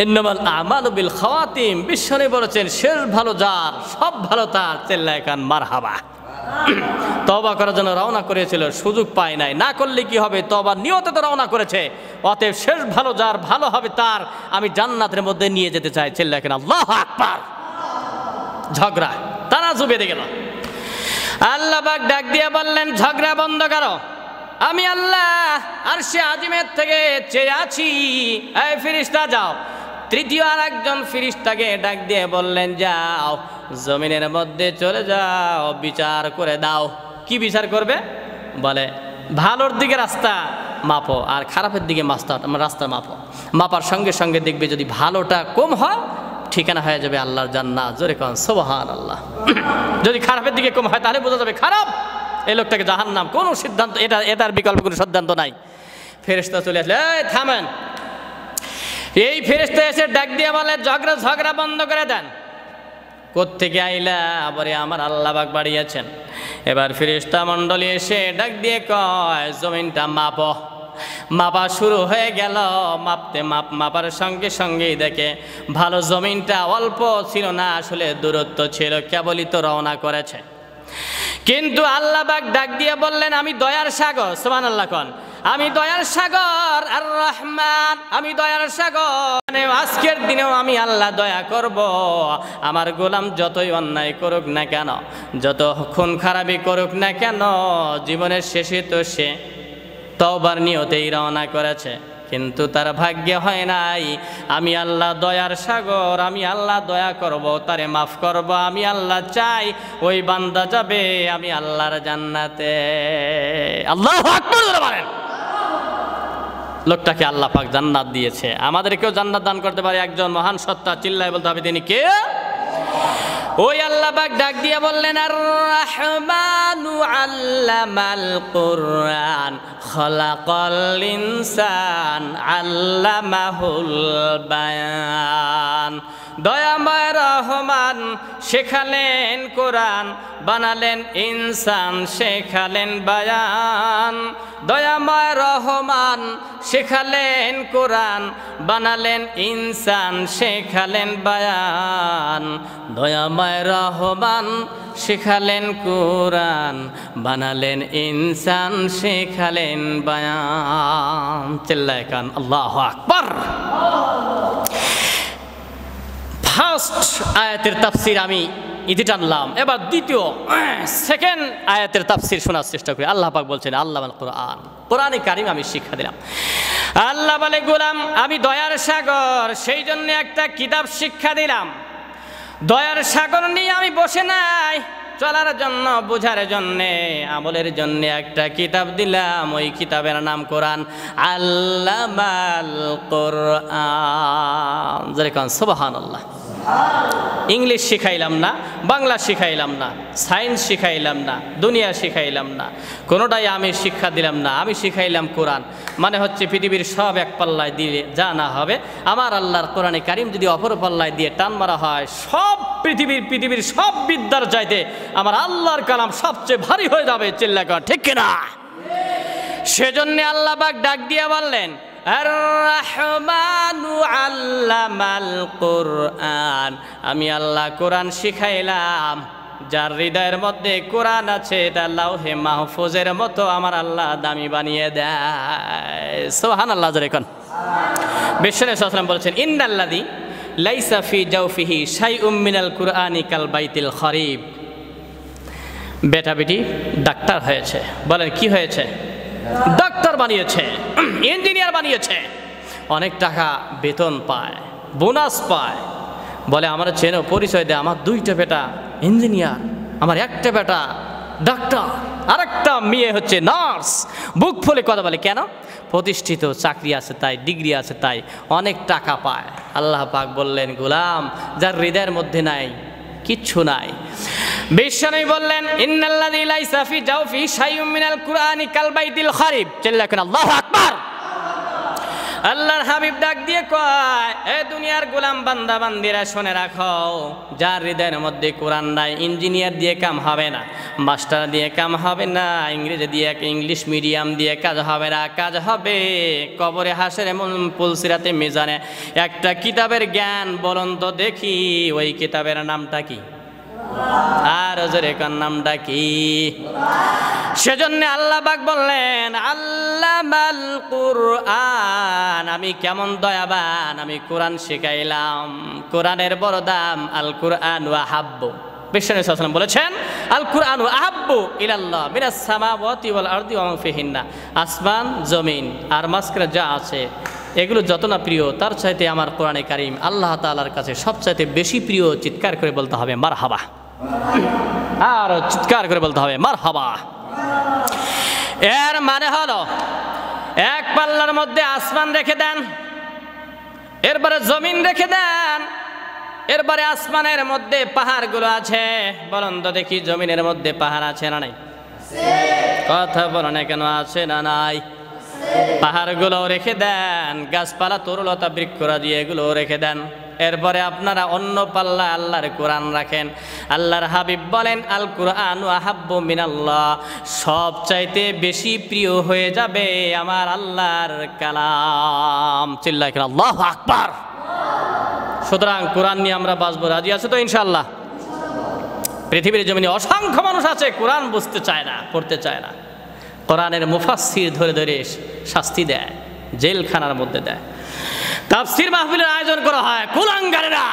ইন্নামাল আমালু বিল খাওয়াতিম, বিশ্বনবী বলেছেন শেষ ভালো যার, সব ভালো তার। চিল্লায়ে কান মারহাবা। তওবা করার জন্য রওনা করেছিল, সুযোগ পায় নাই, না করলে কি হবে, তওবার নিয়তে তো রওনা করেছে, অতএব শেষ ভালো যার, ভালো হবে তার, আমি জান্নাতের মধ্যে নিয়ে যেতে চাই। চিল্লায়ে কান আল্লাহু আকবার। ঝগড়া তারাজু বেঁধে গেল। আল্লাহ পাক ডাক দিয়ে বললেন, ঝগড়া বন্ধ করো, আমি আল্লাহ আরশে আজিমের থেকে চেয়ে আছি, এই ফেরেশতা যাও। তৃতীয় আরেকজন ফেরেশতাকে ডাক দিয়ে বললেন, যাও জমিনের মধ্যে চলে যাও, বিচার করে দাও। কি বিচার করবে? বলে, ভালোর দিকে রাস্তা মাপো আর খারাপের দিকে রাস্তা মাপো। মাপার সঙ্গে সঙ্গে দেখবে যদি ভালোটা কম হয়, ঠিকানা হয়ে যাবে আল্লাহর জান্নাত। জোরে কোন সুবহানাল্লাহ। যদি খারাপের দিকে কম হয়, তাহলে বোঝা যাবে খারাপ, এই লোকটাকে জাহান্নাম। কোনো সিদ্ধান্ত, এটার বিকল্প কোনো সিদ্ধান্ত নাই। ফেরেশতা চলে আসলে, এই থামেন। এই ফেরেশতা এসে ডাক দিয়ে বলে, ঝগড়া বন্ধ করে দেন। কোত্থেকে আইলা? বলে, আমার আল্লাহ পাক বাড়িয়েছেন। এবার ফেরেশতা মণ্ডলী এসে ডাক দিয়ে কয়, জমিনটা মাপো। মাপা শুরু হয়ে গেল। মাপার সঙ্গে সঙ্গেই দেখে ভালো জমিনটা অল্প ছিল না, আসলে দূরত্ব ছিল, কেবলই তো রওনা করেছে। কিন্তু আল্লাহ পাক ডাক দিয়ে বললেন, আমি দয়ার সাগর। সুবহানাল্লাহ কোন, আমি দয়ার সাগর আর রহমান, আমি দয়ার সাগর। মানে আজকের দিনেও আমি আল্লাহ দয়া করব। আমার গোলাম যতই অন্যায় করুক না কেন, যত খুন খারাপি করুক না কেন, জীবনের শেষে তো সে তওবার নিয়তেই রওনা করেছে, কিন্তু তার ভাগ্যে হয় নাই। আমি আল্লাহ দয়ার সাগর, আমি আল্লাহ দয়া করব, তারে মাফ করব। আমি আল্লাহ চাই ওই বান্দা যাবে আমি আল্লাহর জান্নাতে। আল্লাহু আকবার বলেন। লোকটাকে আল্লাহ পাক জান্নাত দিয়েছে। আমাদেরকেও জান্নাত দান করতে পারে একজন মহান সত্তা। চিল্লায় বলতে হবে, তিনি কে? ওই আল্লাহ পাক ডাক দিয়ে বললেন, আর রাহমানু আল্লামাল কুরআন খালাকাল ইনসান আল্লামাহুল বায়ান। দয়াময় রহমান শেখালেন কোরআন, বানালেন ইনসান শেখালেন বায়ান। দয়াময় রহমান শেখালেন কোরআন, বানালেন ইনসান শেখালেন বায়ান। দয়াময় রহমান শেখালেন কোরআন, বানালেন ইনসান শেখালেন বায়ান। চিল্লায় কান আল্লাহু আকবার। ফার্স্ট আয়াতের তাফসির আমি ইতি টানলাম, এবার দ্বিতীয় সেকেন্ড আয়াতের তাফসির শোনার চেষ্টা করি। আল্লাহ পাক বলছেন আল্লাহ কোরআন, কোরআনে কারিম আমি শিক্ষা দিলাম। আল্লাহ বলে গোলাম আমি দয়ার সাগর, সেই জন্য একটা কিতাব শিক্ষা দিলাম। দয়ার সাগর নিয়ে আমি বসে নাই, চলার জন্য বোঝার জন্যে আমলের জন্য একটা কিতাব দিলাম। ওই কিতাবের নাম কোরআন। আল্লামাল কোরআন, যেরকম সুবহানাল্লাহ। ইংলিশ শিখাইলাম না, বাংলা শিখাইলাম না, সায়েন্স শিখাইলাম না, দুনিয়া শিখাইলাম না, কোনোটাই আমি শিক্ষা দিলাম না। আমি শিখাইলাম কোরআন। মানে হচ্ছে পৃথিবীর সব এক পাল্লায় দিয়ে যা না হবে, আমার আল্লাহর কোরআনে কারিম যদি অপর পাল্লায় দিয়ে টান মারা হয়, সব পৃথিবীর সব বিদ্যার চাইতে আমার আল্লাহর কালাম সবচেয়ে ভারী হয়ে যাবে। চিল্লা কর ঠিক কিনা? সেজন্য আল্লাহ পাক ডাক দিয়ে বললেন আর রহমানু আল্লামাল কোরআন, আমি আল্লাহ কোরআন শিখাইলাম। যার হৃদয়ের মধ্যে কোরআন আছে, এটা লাউহে মাহফুজের মতো আমার আল্লাহ দামি বানিয়ে দেয়। সুবহানাল্লাহ। যেরকম বিশ্বনবী সাল্লাল্লাহু আলাইহি ওয়াসাল্লাম বলেছেন ইন্নাল্লাযী লাইসা ফি জাওফিহি শাইউম মিনাল কুরআনি কাল বাইতিল খরিব। বেটা বেটি ডাক্তার হয়েছে, বলেন কি হয়েছে? ডাক্তার বানিয়েছে, ইঞ্জিনিয়ার বানিয়েছে, অনেক টাকা বেতন পায়, বোনাস পায়। বলে আমার চেনো, পরিচয় দেয়, আমার দুইটা বেটা ইঞ্জিনিয়ার, আমার একটা বেটা ডাক্তার, আরেকটা মেয়ে হচ্ছে নার্স। বুক ফুলে কথা বলে, কেন? প্রতিষ্ঠিত চাকরি আছে তাই, ডিগ্রি আছে তাই, অনেক টাকা পায়। আল্লাহ পাক বললেন গোলাম যার হৃদয়ের মধ্যে নাই কিচ্ছু নাই। বিশ্বনবী বললেন ইন্নাল্লাযী লাইসা ফি জাওফি শাইউম মিনাল কুরআনি কাল বাইতিল খরিব। চিল্লাকেন আল্লাহু আকবার। আল্লাহর হাবিব ডাক দিয়ে কয় এ দুনিয়ার গোলাম বান্দা বান্দিরা শুনে রাখো, যার হৃদয়ের মধ্যে কোরআন নাই, ইঞ্জিনিয়ার দিয়ে কাম হবে না, মাস্টার দিয়ে কাম হবে না, ইংরেজি দিয়ে ইংলিশ মিডিয়াম দিয়ে কাজ হবে না। কাজ হবে কবরে, হাসরে, পুলসিরাতে, মিজানে একটা কিতাবের জ্ঞান। বলুন তো দেখি ওই কিতাবের নামটা কি? আর ওজরেকার নামটা কি? সেজন্য আল্লাহ পাক বললেন আল্লামাল কুরআন, আমি কেমন দয়াবান, আমি কোরআন শিখাইলাম। কোরআনের বড় দাম। আল কুরআন ওয়া হাব্বু, বিশ্বনবী সাল্লাল্লাহু আলাইহি ওয়াসাল্লাম বলেছেন আল কুরআন ওয়া আহাব্বু ইলাল্লাহ মিনাস সামাওয়াতি ওয়াল আরদি ওয়া মা ফিহিন্না। আসমান জমিন আর মাঝখানে যা আছে এগুলো যত না প্রিয়, তার চাইতে আমার কোরআনে কারিম আল্লাহ তাআলার কাছে সবচাইতে বেশি প্রিয়। চিৎকার করে বলতে হবে মারহাবা, আর চিৎকার করে বলতে হবে মারহাবা। এর মানে হলো এক পাল্লার মধ্যে আসমান রেখে দেন, এরপরে জমিন রেখে দেন, এরপরে আসমানের মধ্যে পাহাড়গুলো আছে। বলুন তো দেখি জমিনের মধ্যে পাহাড় আছে না নাই? কথা বলো না কেন, আছে না নাই? পাহাড়গুলো রেখে দেন, গাছপালা তরুলতা বৃক্ষরাজি এগুলো রেখে দেন। এরপরে আপনারা অন্য পাল্লা আল্লাহর কোরআন রাখেন। আল্লাহর হাবিব বলেন আল কুরআন আহাব্বু মিনাল্লাহ, সব চাইতে বেশি প্রিয় হয়ে যাবে আমার আল্লাহর কালাম। চিল্লায় কেন আল্লাহু আকবার। সুতরাং কোরআন নিয়ে আমরা বাঁচবো, রাজি আছে তো ইনশাআল্লাহ? পৃথিবীর জমিনে অসংখ্য মানুষ আছে কোরআন বুঝতে চায় না, পড়তে চায় না। কোরআনের মুফাসসির ধরে ধরে শাস্তি দেয়, জেলখানার মধ্যে দেয়। তাফসীর মাহফিলের আয়োজন করা হয়, কুলাঙ্গারেরা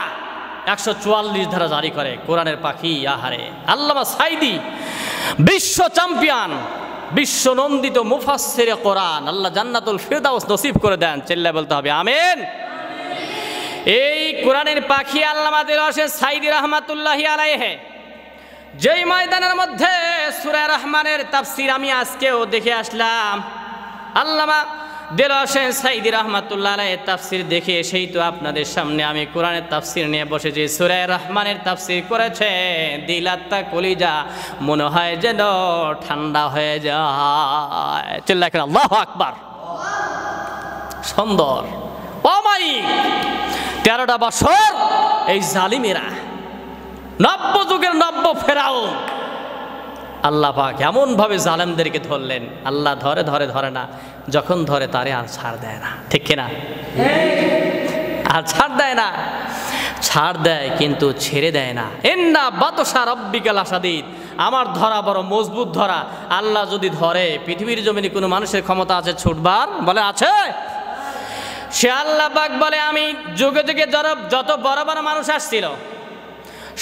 144 ধারা জারি করে। কোরআনের পাখি আহারে। আল্লামা সাইদি বিশ্ব চ্যাম্পিয়ন, বিশ্ব নন্দিত মুফাসসিরে কোরআন, আল্লাহ জান্নাতুল ফিরদাউস নসিব করে দেন। চিল্লায় বলতে হবে আমিন। এই কোরআনের পাখি আল্লামা দিলওয়ার হোসেন সাইদি রহমাতুল্লাহি আলাইহি যেই ময়দানের মধ্যে সূরা রহমানের তাফসীর আমি আজকেও দেখে আসলাম, আল্লামা দিলওয়ার হোসেন সাইদি রহমাতুল্লাহ আলাইহি তাফসীর দেখে এসেই তো আপনাদের সামনে আমি কোরআনের তাফসীর নিয়ে বসেছি। সূরা রহমানের তাফসীর করেছে, দিল আত্মা কলিজা মনে হয় যেন ঠান্ডা হয়ে যায়। চিল্লায় আল্লাহু আকবার। সুন্দর অমায়িক 13টা বছর এই জালিমেরা, নব্য যুগের নব্য ফেরাউন, আল্লাহ পাক এমন ভাবে জালেমদেরকে ধরলেন। আল্লাহ ধরে ধরে ধরে না, যখন ধরে তারে আর ছাড় দেয় না, ঠিক কিনা? আর ছাড় দেয় না, ছাড় দেয় কিন্তু ছেড়ে দেয় না। ইন্না বাতশা রাব্বিকা লাশাদীদ, আমার ধরা বড় মজবুত ধরা। আল্লাহ যদি ধরে, পৃথিবীর জমিনে কোনো মানুষের ক্ষমতা আছে ছুটবার? বলে আছে? সে আল্লাহ পাক বলে, আমি যুগে যুগে যত বড় বড় মানুষ আসছিল,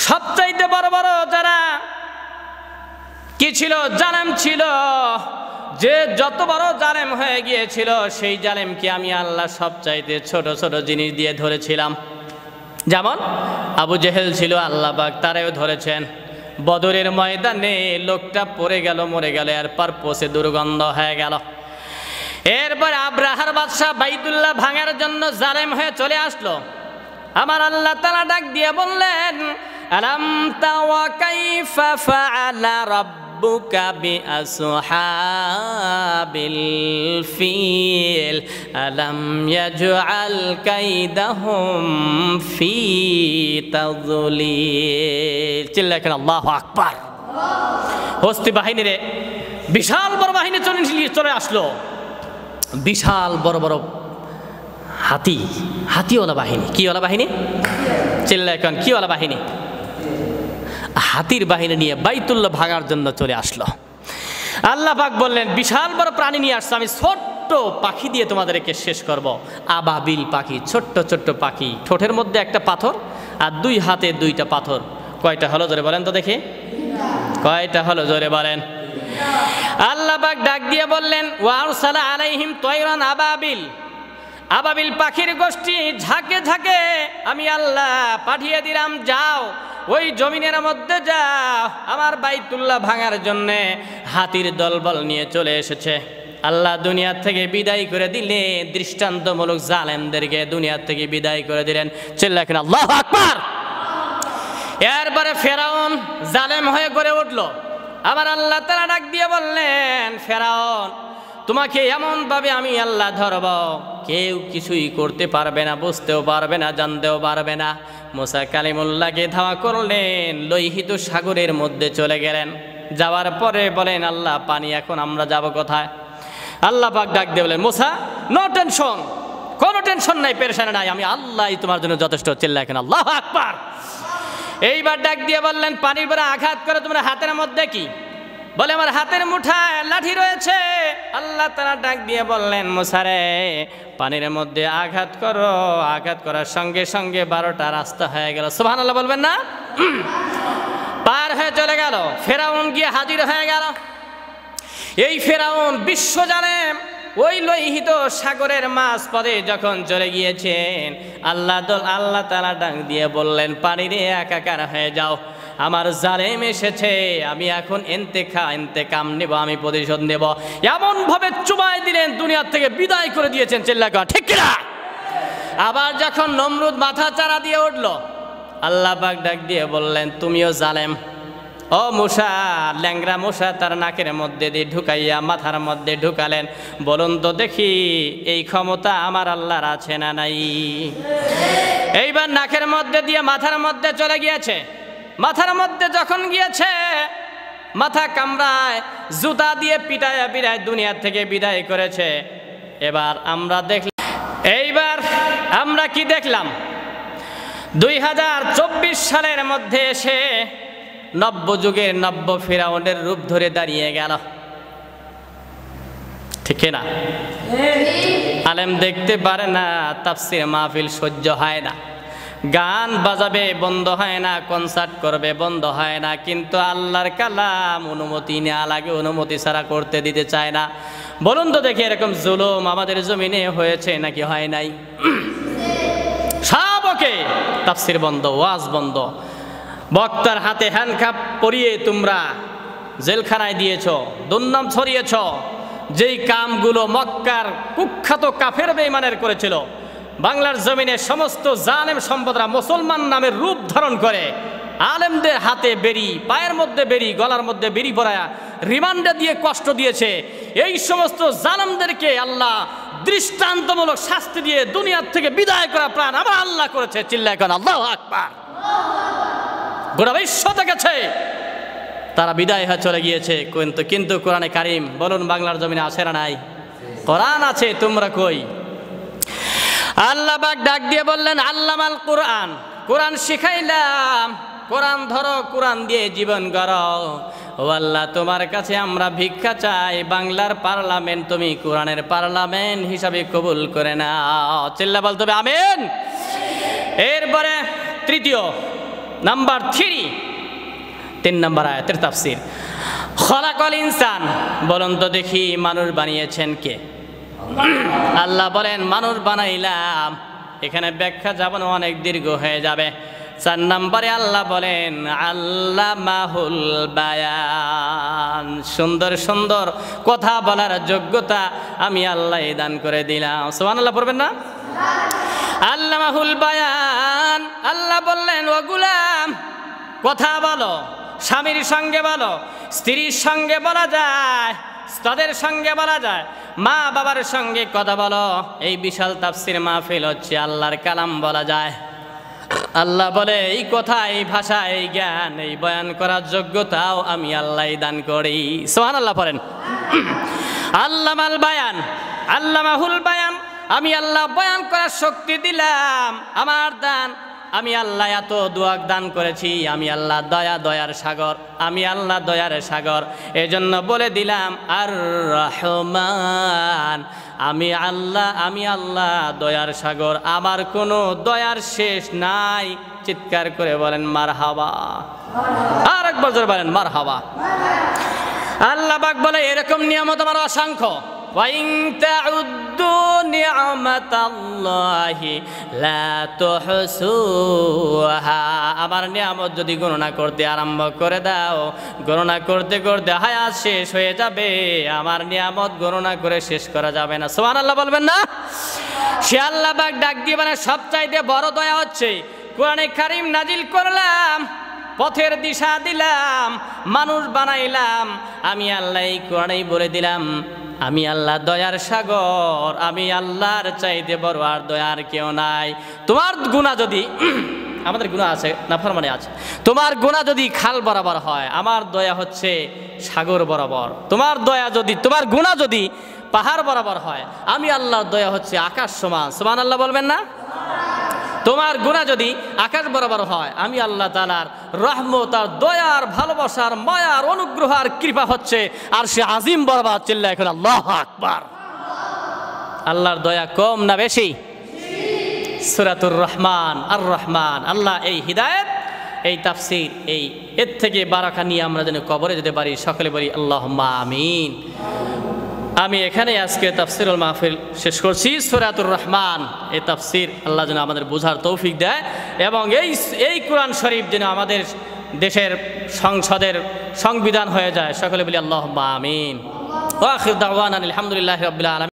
সবচাইতে বড় বড় যারা কি ছিল, জালেম ছিল, যে যত বড় জালেম হয়ে গিয়েছিল, সেই জালেমকে আমি আল্লাহ সবচাইতে ছোট ছোট জিনিস দিয়ে ধরেছিলাম। যেমন আবু জেহেল ছিল, আল্লাহ পাক তারেও ধরেছেন। বদরের ময়দানে লোকটা পড়ে গেল, মরে গেল, এরপর পচে দুর্গন্ধ হয়ে গেল। এরপর আব্রাহার বাদশা বাইতুল্লাহ ভাঙার জন্য জালেম হয়ে চলে আসলো। আমার আল্লাহ তাআলা ডাক দিয়ে বললেন, আলাম তাওয়া কাইফা ফাআলা রাব্বুকা বিআসহাবিল ফিল আলাম ইয়াজআল কাইদাহুম ফি তাযলিল। চিল্লাকেন আল্লাহু আকবার। হস্তি বাহিনীরে বিশাল বড় বাহিনী চলে আসলো, বিশাল বড় বড় হাতিওয়ালা বাহিনী। কিওয়ালা বাহিনী? চিল্লাকেন কিওয়ালা বাহিনী? হাতির বাহিনী নিয়ে বাইতুল্লাহ ভাঙার জন্য চলে আসলো। আল্লাহ পাক বললেন, বিশাল বড় প্রাণী নিয়ে আসছে, আমি ছোট্ট পাখি দিয়ে তোমাদেরকে শেষ করব। আবাবিল পাখি, ছোট্ট ছোট্ট পাখি, ঠোঁটের মধ্যে একটা পাথর আর দুই হাতে দুইটা পাথর। কয়টা হলো জোরে বলেন তো দেখি, কয়টা হলো জোরে বলেন? আল্লাহ পাক ডাক দিয়ে বললেন, ওয়া আরসালা আলাইহিম তায়রান আবাবিল, আবাবিল পাখির গোষ্ঠী ঝাঁকে ঝাঁকে আমি আল্লাহ পাঠিয়ে দিলাম, যাও ওই জমিনের মধ্যে যাও। আমার বাইতুল্লাহ ভাঙার জন্যে হাতির দলবল নিয়ে চলে এসেছে। আল্লাহ দুনিয়ার থেকে বিদায় করে দিলে, দৃষ্টান্তমূলক জালেমদেরকে দুনিয়ার থেকে বিদায় করে দিলেন। চিল্লাকেন আল্লাহু আকবার। এরপরে ফেরাউন জালেম হয়ে গড়ে উঠলো। আবার আল্লাহ তাআলা ডাক দিয়ে বললেন, ফেরাউন তোমাকে এমন ভাবে আমি আল্লাহ ধরব, কেউ কিছুই করতে পারবে না, বুঝতেও পারবে না, জানতেও পারবে না। মুসা কালিমুল্লাহকে ধাওয়া করলেন, লোহিত সাগরের মধ্যে চলে গেলেন। যাওয়ার পরে বলেন, আল্লাহ পানি এখন আমরা যাব কোথায়? আল্লাহ পাক ডাক দিয়ে বলেন, মুসা নো টেনশন, কোনো টেনশন নাই, পেরেশানি নাই, আমি আল্লাহই তোমার জন্য যথেষ্ট। চিল্লাকেন আল্লাহু আকবার। এইবার ডাক দিয়ে বললেন, পানির পরে আঘাত করে তোমার হাতের মধ্যে কি? বলে, আমার হাতের মুঠায় লাঠি রয়েছে। আল্লাহ তাআলা ডাক দিয়ে বললেন, মুসা রে, পানির মধ্যে আঘাত করো। আঘাত করার সঙ্গে সঙ্গে 12টা রাস্তা হয়ে গেল। সুবহানাল্লাহ বলবেন না? পার হয়ে চলে গেল। ফেরাউন গিয়ে হাজির হয়ে গেল। এই ফেরাউন বিশ্ব জালেম, ওই লোহিত সাগরের মাঝ পথে যখন চলে গিয়েছেন, আল্লাহ তাআলা ডাক দিয়ে বললেন, পানিরে একাকার হয়ে যাও, আমার জালেম এসেছে, আমি এখন ইন্তেকাম নেব, আমি প্রতিশোধ নেব। এমন ভাবে চুবাই দিলেন, দুনিয়ার থেকে বিদায় করে দিয়েছেন। চিল্লাকা ঠিক কিনা? আবার যখন নমরুদ মাথা চারা দিয়ে উঠলো, আল্লাহ পাক ডাক দিয়ে বললেন, তুমিও জালেম। ও মুসা, ল্যাংরা মুসা তার নাকের মধ্যে দিয়ে ঢুকাইয়া মাথার মধ্যে ঢুকালেন। বলুন তো দেখি, এই ক্ষমতা আমার আল্লাহর আছে না নাই? এইবার নাকের মধ্যে দিয়ে মাথার মধ্যে চলে গিয়েছে। মাথার মধ্যে যখন গিয়েছে, মাথা কামড়ায়, জুতা দিয়ে পিটায় দুনিয়া থেকে বিদায় করেছে। এবার আমরা দেখলাম, এইবার আমরা কি দেখলাম? 2024 সালের মধ্যে এসে নব্য যুগের নব্য ফেরাউনের রূপ ধরে দাঁড়িয়ে গেল। ঠিক না? আলেম দেখতে পারে না, তাফসীর মাহফিল সহ্য হয় না, গান বাজাবে বন্ধ হয় না, কনসার্ট করবে বন্ধ হয় না, কিন্তু আল্লাহর কালাম অনুমতি নেওয়া লাগে, অনুমতি ছাড়া করতে দিতে চায় না। বলুন তো দেখি, এরকম জুলুম আমাদের জমিনে হয়েছে নাকি হয় নাই? সব ওকে, তাফসীর বন্ধ, ওয়াজ বন্ধ, বক্তার হাতে হ্যান্ডকাপ পরিয়ে তোমরা জেলখানায় দিয়েছ, দুর্নাম ছড়িয়েছ। যেই কামগুলো মক্কার কুখ্যাত কাফের বেঈমানের করেছিল, বাংলার জমিনে সমস্ত জালেম সম্পদরা মুসলমান নামের রূপ ধারণ করে আলেমদের হাতে বেরি, পায়ের মধ্যে বেরি, গলার মধ্যে বেরি পরায়া রিমান্ডে দিয়ে কষ্ট দিয়েছে। এই সমস্ত জালেমদেরকে আল্লাহ দৃষ্টান্তমূলক শাস্তি দিয়ে দুনিয়ার থেকে বিদায় করা প্রাণ আমার আল্লাহ করেছে। চিল্লায় কোন আল্লাহু আকবার। গোটা বিশ্ব দেখেছে তারা বিদায় হয়ে চলে গিয়েছে, কিন্তু কোরআনে কারিম বলুন বাংলার জমিনে আছে না নাই? কোরআন আছে, তোমরা কই? আল্লাহ পাক ডাক দিয়ে বললেন আল্লামাল কোরআন, কোরআন শিখাইলাম, কোরআন ধরো, কোরআন দিয়ে জীবন গড়ো। ও আল্লাহ তোমার কাছে আমরা ভিক্ষা চাই, বাংলার পার্লামেন্ট তুমি কোরআনের পার্লামেন্ট হিসাবে কবুল করে নাও। চিল্লা বলতে হবে আমিন। এরপরে তৃতীয় নাম্বার 3 নম্বর আয়াতের তাফসীর, খলাকাল ইনসান। বলুন তো দেখি মানুষ বানিয়েছেন কে? আল্লাহ বলেন মানুষ বানাইলাম। এখানে ব্যাখ্যা যাব না, অনেক দীর্ঘ হয়ে যাবে। 4 নম্বরে আল্লাহ বলেন আল্লামাহুল বায়ান, সুন্দর সুন্দর কথা বলার যোগ্যতা আমি আল্লাহ দান করে দিলাম। সুবহানাল্লাহ পড়বেন না? আল্লামাহুল বায়ান। আল্লাহ বললেন ও গোলাম কথা বলো, স্বামীর সঙ্গে বলো, স্ত্রীর সঙ্গে বলা যায়, তাদের সঙ্গে বলা যায়, মা বাবার সঙ্গে কথা বলো। এই বিশাল তাফসীর মাহফিল হচ্ছে আল্লাহর কালাম বলা যায়। আল্লাহ বলে এই কথা, এই ভাষা, এই জ্ঞান, এই বয়ান করার যোগ্যতাও আমি আল্লাহ দান করি। সুবহানাল্লাহ পড়েন। আল্লামাল বায়ান, আল্লামাহুল বায়ান, আমি আল্লাহ বয়ান করার শক্তি দিলাম, আমার দান। আমি আল্লাহ এত দোয়া দান করেছি, আমি আল্লাহ দয়ার সাগর, আমি আল্লাহ দয়ার সাগর। এজন্য বলে দিলাম আর রহমান, আমি আল্লাহ দয়ার সাগর, আমার কোনো দয়ার শেষ নাই। চিৎকার করে বলেন মারহাবা। আর একবার জোরে বলেন মারহাবা। আল্লাহ পাক বলে এরকম নিয়ামত আমার অসংখ্য। ওয়াইন তাউদ্দু নি'মাতাল্লাহি লা তুহসুহা, আমার নিয়ামত যদি গণনা করতে আরম্ভ করে দাও, গণনা করতে করতে হায়াত শেষ হয়ে যাবে, আমার নিয়ামত গণনা করে শেষ করা যাবে না। সুবহানাল্লাহ বলবেন না? সে আল্লাহ পাক ডাক দিয়ে মানে সবচাইতে বড় দয়া হচ্ছে কোরআনে কারীম নাজিল করলাম, পথের দিশা দিলাম, মানুষ বানাইলাম। আমি আল্লাহ এই কোরআনেই বলে দিলাম আমি আল্লাহ দয়ার সাগর, আমি আল্লাহর চাইতে বড় আর দয়ার কেউ নাই। তোমার গুনাহ যদি আমাদের গুনাহ আছে, নাফরমানি আছে, তোমার গুনাহ যদি খাল বরাবর হয়, আমার দয়া হচ্ছে সাগর বরাবর। তোমার গুনাহ যদি পাহাড় বরাবর হয়, আমি আল্লাহর দয়া হচ্ছে আকাশ সমান। সুবহানাল্লাহ বলবেন না? তোমার গুনাহ যদি আকাশ বরাবর হয়, আমি আল্লাহ তাআলার রহমত আর দয়ার ভালোবাসার মায়ার অনুগ্রহ আর কৃপা হচ্ছে আর সে আজিম বরাবর। চিল্লায় এখন আল্লাহু আকবার। আল্লাহর দয়া কম না বেশি? সূরাতুর রহমান, আর রহমান। আল্লাহ এই হিদায়াত, এই তাফসীর, এর থেকে বারাকা নিয়ে আমরা যেন কবরে যেতে পারি। সকলে বলি আল্লাহুম্মা আমিন। আমি এখানে আজকে তাফসীরুল মাহফিল শেষ করছি। সূরাতুর রহমান এই তাফসীর আল্লাহ যেন আমাদের বোঝার তৌফিক দেয় এবং এই কোরআন শরীফ যেন আমাদের দেশের সংসদের সংবিধান হয়ে যায়। সকলে বলি আল্লাহুম্মা আমিন। ওয়া আখির দাওয়ানা আলহামদুলিল্লাহি রাব্বিল আলামিন।